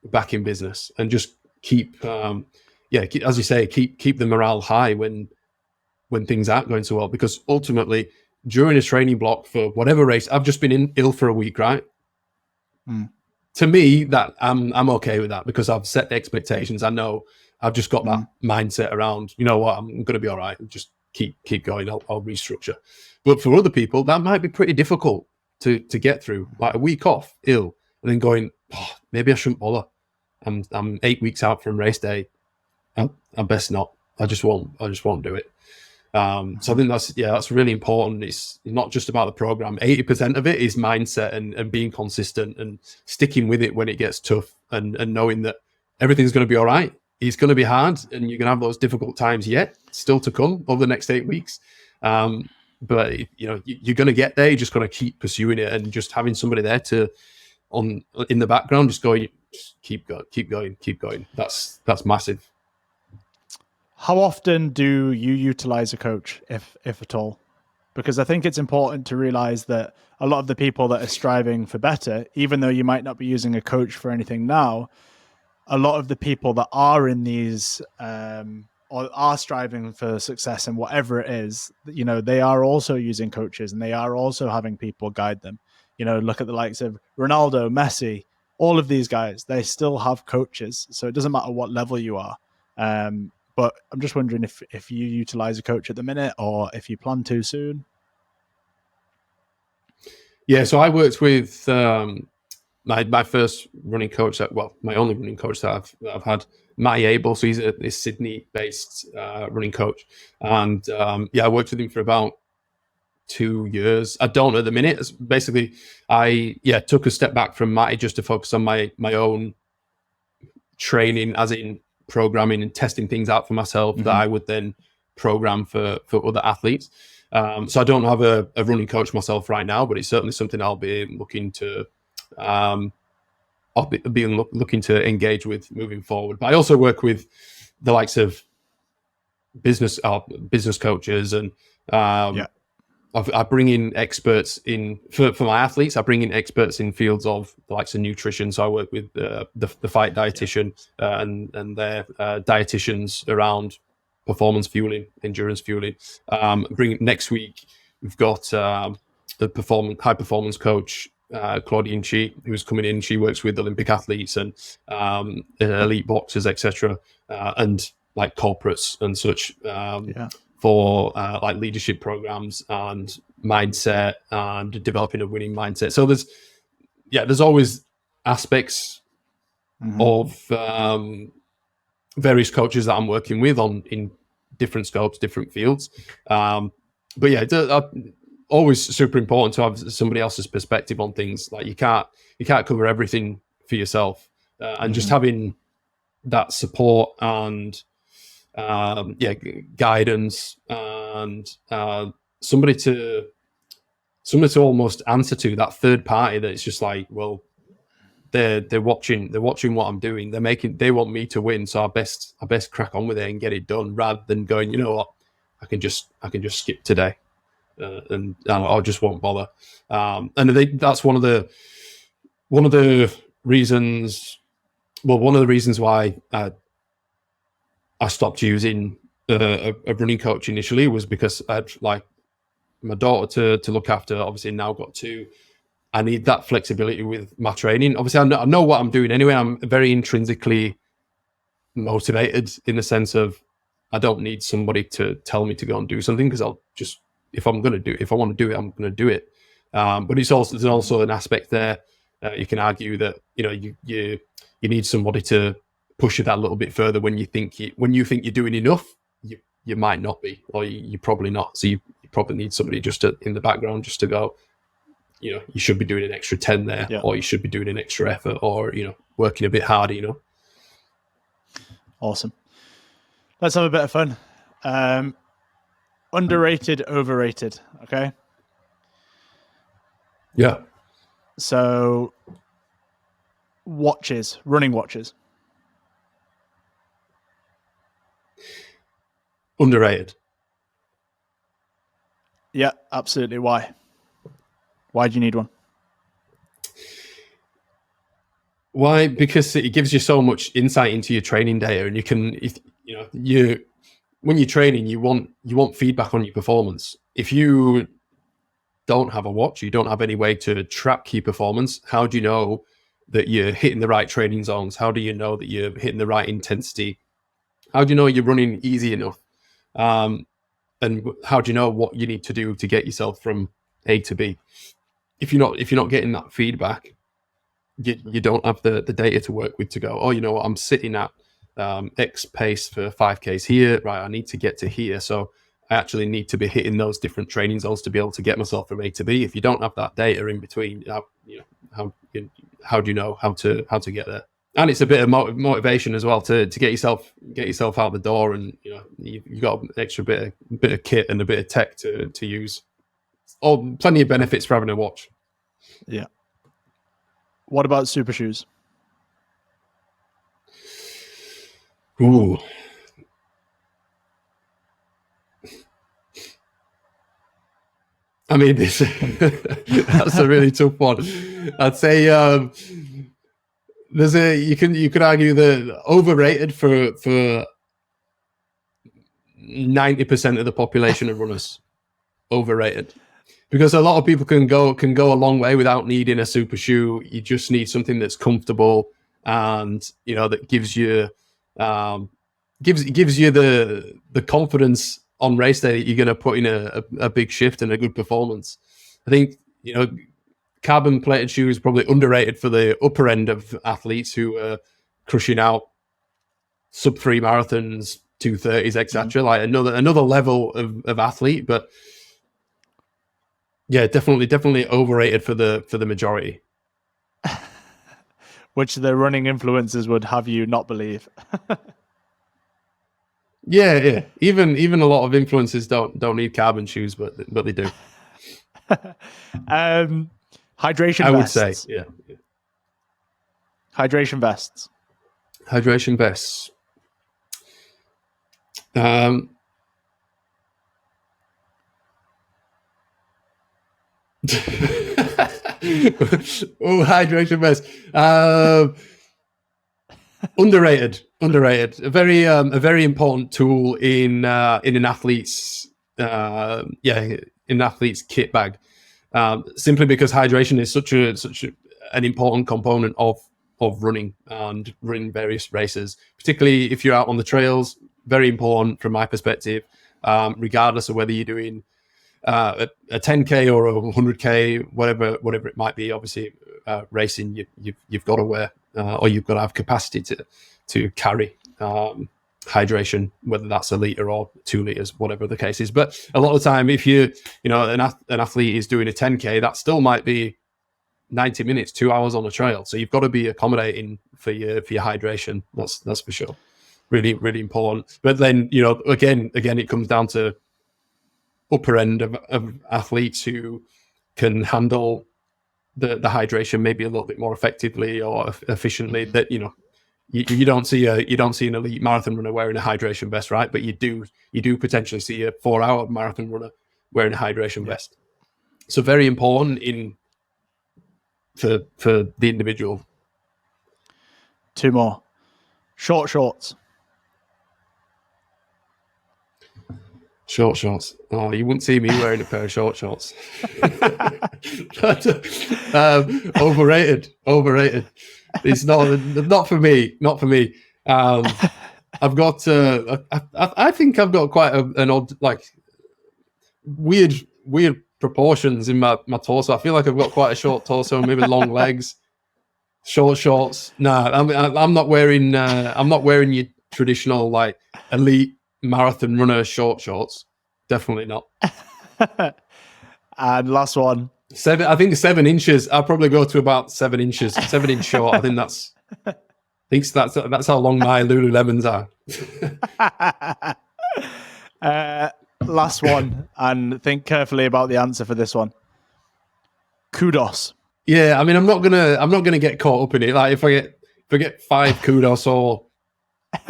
back in business, and just keep as you say, keep the morale high when things aren't going so well. Because ultimately, during a training block for whatever race, I've just been ill for a week, right? To me, that I'm okay with that, because I've set the expectations. I know I've just got that mindset around, you know what, I'm going to be all right. Just keep going. I'll restructure. But for other people, that might be pretty difficult to get through. Like, a week off, ill, and then going, maybe I shouldn't bother. I'm 8 weeks out from race day. I best not. I just won't do it. So I think that's really important. It's not just about the program. 80% of it is mindset and being consistent and sticking with it when it gets tough, and knowing that everything's going to be all right. It's going to be hard, and you're going to have those difficult times yet still to come over the next 8 weeks. But you're going to get there. You're just going to keep pursuing it, and just having somebody there in the background, just going, keep going. That's massive. How often do you utilize a coach, if at all? Because I think it's important to realize that a lot of the people that are striving for better, even though you might not be using a coach for anything now, a lot of the people that are in these or are striving for success in whatever it is, they are also using coaches, and they are also having people guide them. Look at the likes of Ronaldo, Messi, all of these guys, they still have coaches. So it doesn't matter what level you are. But I'm just wondering if you utilize a coach at the minute, or if you plan to soon. Yeah, so I worked with my first running coach, my only running coach that I've had, Matty Abel. So he's a Sydney-based running coach, and I worked with him for about 2 years. I don't know at the minute. Basically, I took a step back from Matty just to focus on my own training, as in programming and testing things out for myself that I would then program for other athletes. So I don't have a running coach myself right now, but it's certainly something I'll be looking to looking to engage with moving forward. But I also work with the likes of business coaches, and I bring in experts for my athletes. I bring in experts in fields of the likes of nutrition. So I work with the fight dietitian and their dietitians around performance fueling, endurance fueling. Next week, we've got the high performance coach, Claudine Chi, who's coming in. She works with Olympic athletes and elite boxers, etc., and like corporates and such. For like leadership programs and mindset and developing a winning mindset. So there's always aspects of various coaches that I'm working with in different scopes, different fields. But always super important to have somebody else's perspective on things. Like, you can't cover everything for yourself, and just having that support and guidance and somebody to almost answer to, that third party that it's just like, well, they're watching what I'm doing. They want me to win, so I best crack on with it and get it done, rather than going, you know what, I can just skip today. and I just won't bother. And I think that's one of the reasons. Well, one of the reasons why I stopped using a running coach initially was because I had like my daughter to look after. Obviously, now got two. I need that flexibility with my training. Obviously, I know what I'm doing anyway. I'm very intrinsically motivated in the sense of I don't need somebody to tell me to go and do something, because I'll just, if I want to do it, I'm going to do it. But there's also an aspect there. You can argue that you need somebody to push you that a little bit further when you think you're doing enough. You might not be, or you're probably not. So you probably need somebody just in the background just to go, you should be doing an extra 10 there, or you should be doing an extra effort, or working a bit harder. Awesome. Let's have a bit of fun. Underrated, overrated. Okay. Yeah. So, running watches. Underrated. Yeah, absolutely. Why? Why do you need one? Why? Because it gives you so much insight into your training data, and you can, when you're training, you want feedback on your performance. If you don't have a watch, you don't have any way to track your performance. How do you know that you're hitting the right training zones? How do you know that you're hitting the right intensity? How do you know you're running easy enough? And how do you know what you need to do to get yourself from A to B? If you're not getting that feedback, you don't have the data to work with to go, oh, you know what, I'm sitting at X pace for 5Ks here, right? I need to get to here, so I actually need to be hitting those different training zones to be able to get myself from A to B. If you don't have that data in between, how do you know how to get there? And it's a bit of motivation as well to get yourself out the door, and you've got an extra bit of kit and a bit of tech to use. Plenty of benefits for having a watch. Yeah. What about super shoes? Ooh. I mean, that's a really tough one. I'd say you could argue that overrated for 90% of the population of runners. Overrated. Because a lot of people can go a long way without needing a super shoe. You just need something that's comfortable and that gives you the confidence on race day that you're going to put in a big shift and a good performance. I think carbon plated shoes is probably underrated for the upper end of athletes who are crushing out sub 3 marathons, 230s, etc. Like another level of athlete, but. Yeah, definitely overrated for the majority. Which the running influencers would have you not believe. Yeah. Even a lot of influencers don't need carbon shoes, but they do. Hydration I vests. would say, yeah. Hydration vests. Hydration vests. Hydration vest. Underrated. A very important tool in an athlete's kit bag. Simply because hydration is such an important component of running and running various races, particularly if you're out on the trails. Very important from my perspective, regardless of whether you're doing a 10K or a 100K, whatever it might be. Obviously, racing, you've got to wear or you've got to have capacity to carry hydration, whether that's a liter or 2 liters, whatever the case is. But a lot of the time, if an athlete is doing a 10K, that still might be 90 minutes, 2 hours on a trail. So you've got to be accommodating for your hydration. That's for sure. Really, really important. But then, again, it comes down to upper end of athletes who can handle the hydration maybe a little bit more effectively or efficiently. That you don't see an elite marathon runner wearing a hydration vest, right? But you do potentially see a 4-hour marathon runner wearing a hydration vest. So very important for the individual. 2 more. Short shorts. Short shorts. Oh, you wouldn't see me wearing a pair of short shorts. Overrated. It's not for me. Not for me. I've got. I think I've got quite an odd, like, weird proportions in my torso. I feel like I've got quite a short torso, maybe long legs. Short shorts. Nah, I'm not wearing. I'm not wearing your traditional, like, elite marathon runner short shorts. Definitely not. And last one. 7. I think 7 inches. I'll probably go to about 7 inches. 7 inch short. I think that's how long my Lululemons are. Last one, and think carefully about the answer for this one. Kudos. Yeah, I mean, I'm not gonna get caught up in it. Like, if I get 5 kudos or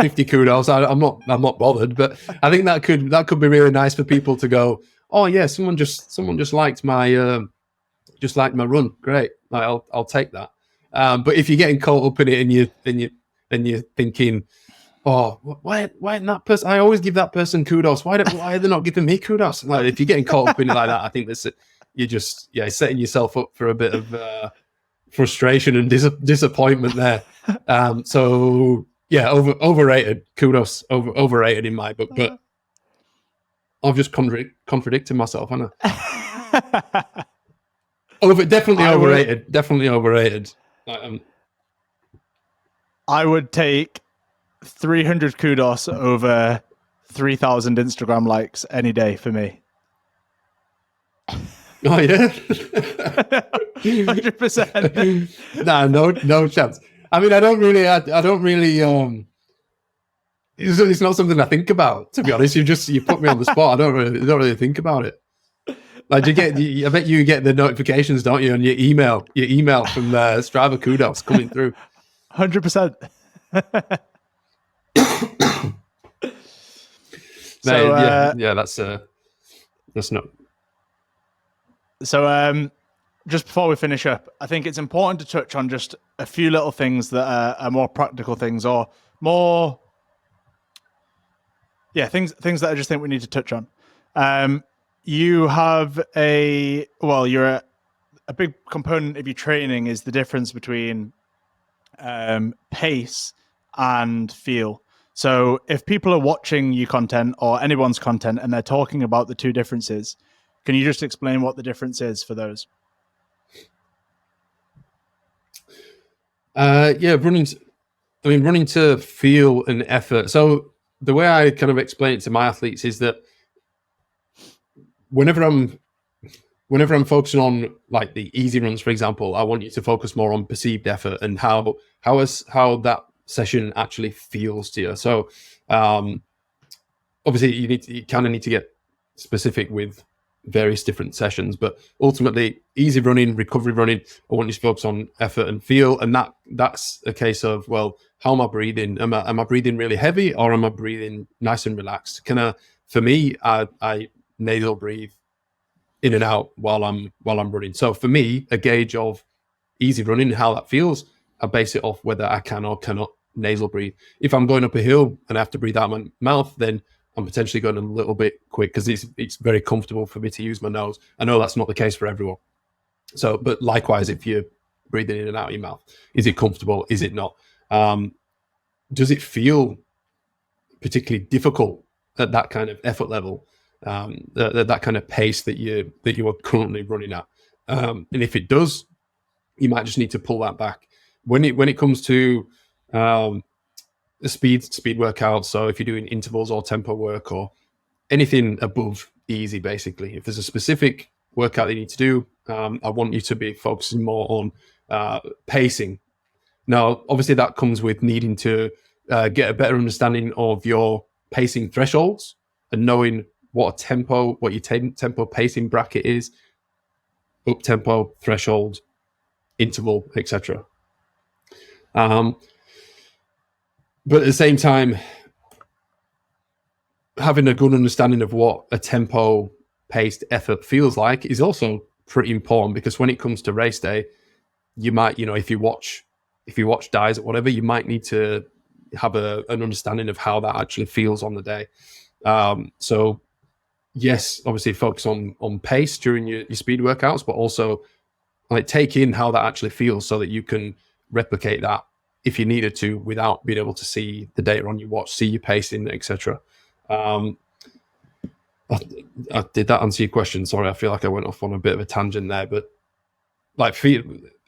50 kudos, I'm not bothered. But I think that could be really nice for people to go, oh yeah, someone just liked my run. Great, like, I'll take that. But if you're getting caught up in it and you're thinking, oh, why isn't that person? I always give that person kudos. Why are they not giving me kudos? Like, if you're getting caught up in it like that, I think you're just setting yourself up for a bit of frustration and disappointment there. So yeah, overrated. Kudos, overrated in my book. But I've just contradicted myself, haven't I? Definitely overrated. Definitely overrated. I would take 300 kudos over 3,000 Instagram likes any day for me. Oh yeah, 100%. Nah, no chance. I mean, I don't really. It's not something I think about, to be honest. You put me on the spot. I don't really think about it. Like, I bet you get the notifications, don't you, on your email from Strava kudos coming through. 100%. That's not. So, just before we finish up, I think it's important to touch on just a few little things that are more practical things, or more, things that I just think we need to touch on. You have a big component of your training is the difference between pace and feel. So if people are watching your content or anyone's content and they're talking about the two differences, can you just explain what the difference is for those? Running to feel and effort. So the way I kind of explain it to my athletes is that whenever I'm focusing on, like, the easy runs, for example, I want you to focus more on perceived effort and how that session actually feels to you. So obviously you kind of need to get specific with various different sessions, but ultimately, easy running, recovery running, I want you to focus on effort and feel, and that's a case of, well, how am I breathing? Am I breathing really heavy, or am I breathing nice and relaxed? For me, I nasal breathe in and out while I'm running. So for me, a gauge of easy running and how that feels, I base it off whether I can or cannot nasal breathe. If I'm going up a hill and I have to breathe out my mouth, then I'm potentially going a little bit quick because it's very comfortable for me to use my nose. I know that's not the case for everyone. So, but likewise, if you're breathing in and out of your mouth, is it comfortable? Is it not? Does it feel particularly difficult at that kind of effort level, that kind of pace that you are currently running at? And if it does, you might just need to pull that back. When it comes to the speed workouts, so if you're doing intervals or tempo work or anything above easy, basically, if there's a specific workout that you need to do, I want you to be focusing more on pacing. Now, obviously, that comes with needing to get a better understanding of your pacing thresholds and knowing what your tempo pacing bracket is, up tempo, threshold, interval, etc. But at the same time, having a good understanding of what a tempo paced effort feels like is also pretty important, because when it comes to race day, you might, if you watch dies or whatever, you might need to have an understanding of how that actually feels on the day. So yes, obviously focus on pace during your speed workouts, but also like take in how that actually feels so that you can replicate that if you needed to without being able to see the data on your watch, see your pacing, etc. Did that answer your question? Sorry, I feel like I went off on a bit of a tangent there, but like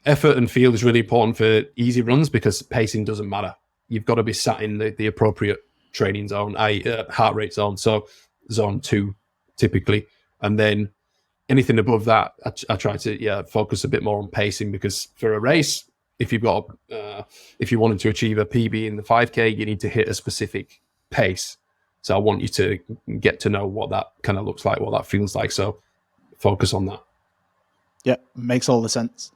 effort and feel is really important for easy runs, because pacing doesn't matter. You've got to be sat in the appropriate training zone, heart rate zone, so zone 2 typically, and then anything above that, I try to focus a bit more on pacing, because for a race, if you wanted to achieve a PB in the 5K, you need to hit a specific pace. So I want you to get to know what that kind of looks like, what that feels like. So focus on that. Yeah, makes all the sense.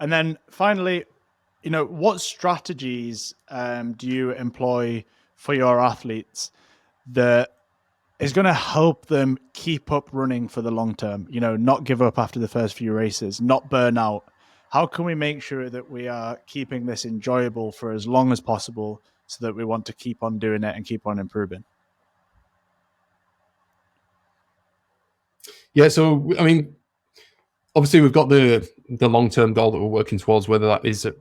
And then finally, what strategies do you employ for your athletes that is going to help them keep up running for the long term? Not give up after the first few races, not burn out. How can we make sure that we are keeping this enjoyable for as long as possible, so that we want to keep on doing it and keep on improving? Yeah, so I mean, obviously we've got the long-term goal that we're working towards, whether that is a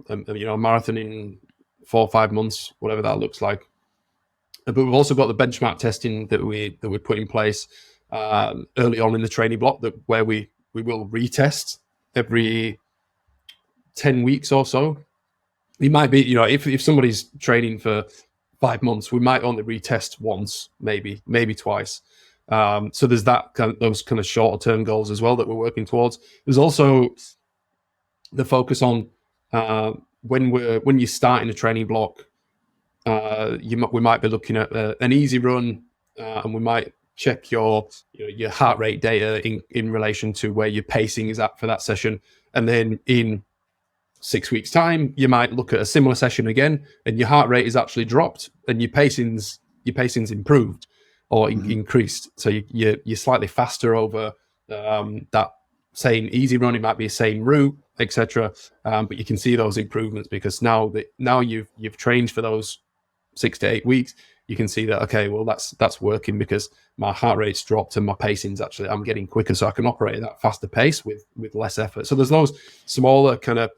marathon in 4 or 5 months, whatever that looks like. But we've also got the benchmark testing that we put in place early on in the training block, where we will retest every 10 weeks or so. It might be, if somebody's training for 5 months, we might only retest once, maybe twice. So there's those kind of shorter term goals as well that we're working towards. There's also the focus on when you start in a training block, we might be looking at an easy run, and we might check your heart rate data in relation to where your pacing is at for that session, and then in 6 weeks' time, you might look at a similar session again, and your heart rate is actually dropped, and your pacing's improved or increased. So you're slightly faster over that same easy run. It might be the same route, etc. But you can see those improvements, because now you've trained for those 6 to 8 weeks. You can see that, okay, well, that's working, because my heart rate's dropped and my pacing's actually, I'm getting quicker, so I can operate at that faster pace with less effort. So there's those smaller kind of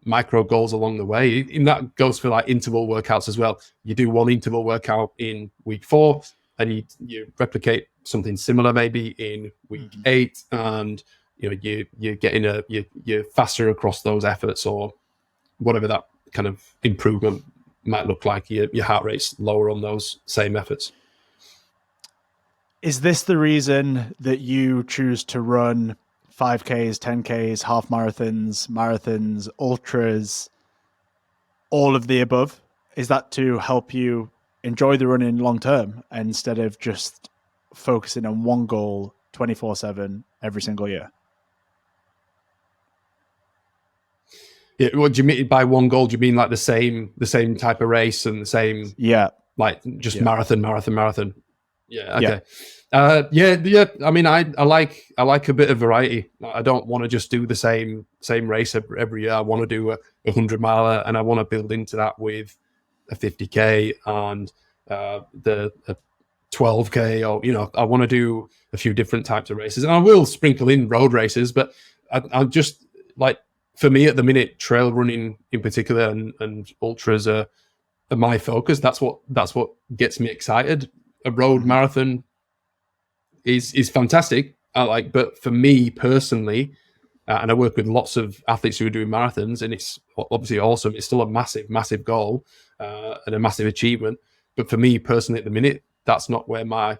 micro goals along the way. And that goes for like interval workouts as well. You do one interval workout in week 4, and you replicate something similar maybe in week 8, and you're getting you're faster across those efforts, or whatever that kind of improvement might look like. Your heart rate's lower on those same efforts. Is this the reason that you choose to run 5Ks, 10Ks, half marathons, ultras, all of the above? Is that to help you enjoy the running long term, instead of just focusing on one goal 24/7 every single year? Yeah, what do you mean by one goal? Do you mean like the same type of race and the same? Yeah, like just marathon. Yeah. Okay. Yeah. Yeah. I mean, I like a bit of variety. I don't want to just do the same race every year. I want to do a 100-miler, and I want to build into that with a 50K and the 12K, or I want to do a few different types of races, and I will sprinkle in road races. But I just like, for me at the minute, trail running in particular and ultras are my focus. That's what gets me excited. A road marathon is fantastic. But for me personally, and I work with lots of athletes who are doing marathons, and it's obviously awesome. It's still a massive goal and a massive achievement. But for me personally, at the minute, that's not where my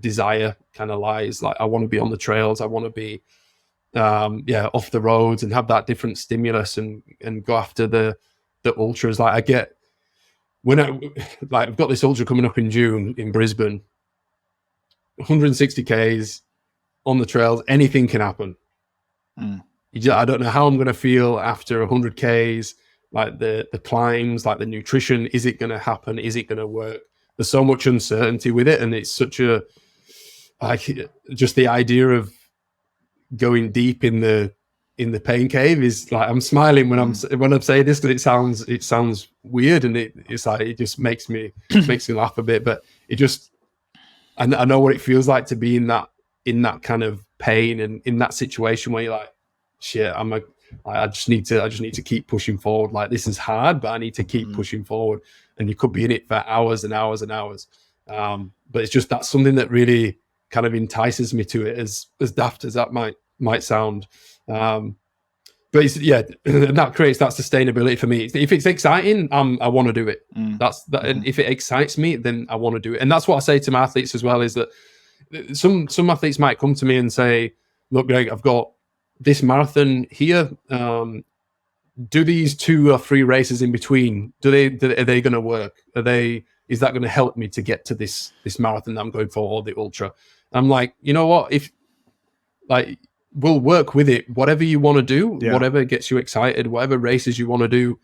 desire kind of lies. Like, I want to be on the trails. I want to be off the roads and have that different stimulus and go after the ultras. Like, I get I've got this ultra coming up in June in Brisbane, 160 Ks on the trails. Anything can happen. I don't know how I'm going to feel after 100 Ks. Like the climbs, like the nutrition, is it going to happen? Is it going to work? There's so much uncertainty with it, and it's such a like just the idea of going deep in the pain cave is like, I'm smiling when I'm saying this, because it sounds weird, and it's like, it just makes me laugh a bit. But it just, I know what it feels like to be in that kind of pain and in that situation where you're like, shit, I just need to keep pushing forward. Like, this is hard, but I need to keep pushing forward. And you could be in it for hours and hours and hours. But it's just, that's something that really kind of entices me to it, as daft as that might sound. But it's, yeah, that creates that sustainability for me. If it's exciting, I want to do it. That's that. And if it excites me, then I want to do it. And that's what I say to my athletes as well, is that some athletes might come to me and say, look, Greg, I've got this marathon here. Do these 2 or 3 races in between, are they going to work? Is that going to help me to get to this marathon that I'm going for, or the ultra? I'm like, you know what? If like, we'll work with it. Whatever you want to do, whatever gets you excited, whatever races you want to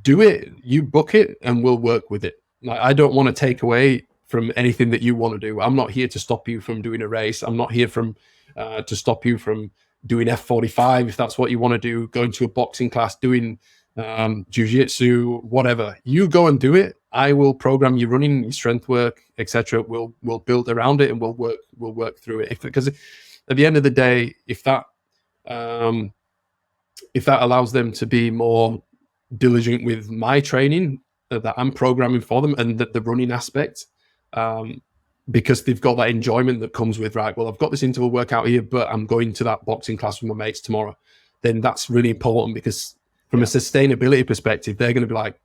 do it. You book it, and we'll work with it. Like, I don't want to take away from anything that you want to do. I'm not here to stop you from doing a race. I'm not here to stop you from doing F45 if that's what you want to do, going to a boxing class, doing jiu-jitsu, whatever. You go and do it. I will program your running, your strength work, etc. We'll build around it, and we'll work through it. Because at the end of the day, if that allows them to be more diligent with my training that I'm programming for them, and the running aspect, because they've got that enjoyment that comes with, right, well, I've got this interval workout here, but I'm going to that boxing class with my mates tomorrow, then that's really important, because from a sustainability perspective, they're going to be like,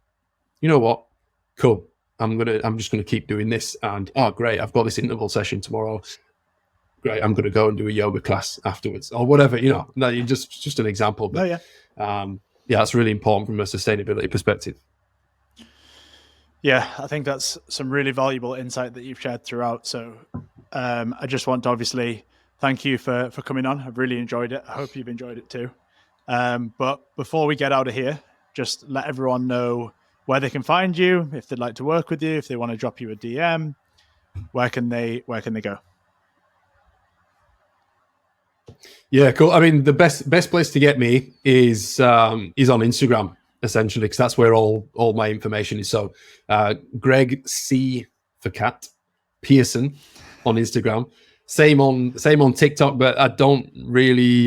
you know what, cool, I'm just going to keep doing this, and oh, great, I've got this interval session tomorrow. Great, I'm going to go and do a yoga class afterwards, or whatever, just an example. But that's really important from a sustainability perspective. Yeah, I think that's some really valuable insight that you've shared throughout. So I just want to obviously thank you for coming on. I've really enjoyed it. I hope you've enjoyed it too. But before we get out of here, just let everyone know where they can find you, if they'd like to work with you, if they want to drop you a DM, where can they go? Yeah, cool. I mean, the best place to get me is on Instagram, essentially, because that's where all my information is. So Greg C for cat Pearson on Instagram. Same on TikTok, but I don't really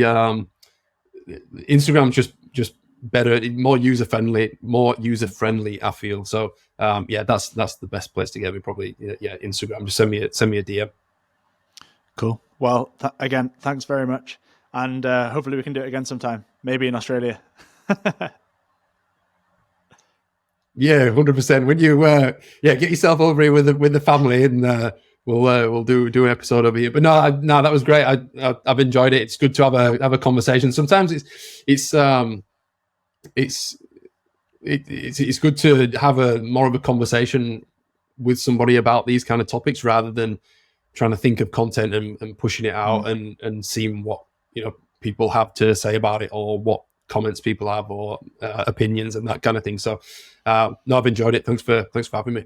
Instagram's just better, more user friendly, I feel. So that's the best place to get me, probably. Yeah, Instagram. Just send me a DM. Cool. Well, again, thanks very much. And hopefully we can do it again sometime, maybe in Australia. Yeah, 100%. When you get yourself over here with the family, and we'll do an episode over here. But no, that was great. I've enjoyed it. It's good to have a conversation. Sometimes it's good to have more of a conversation with somebody about these kind of topics, rather than trying to think of content and pushing it out and seeing what people have to say about it, or what comments people have, or opinions and that kind of thing. So no, I've enjoyed it. Thanks for having me.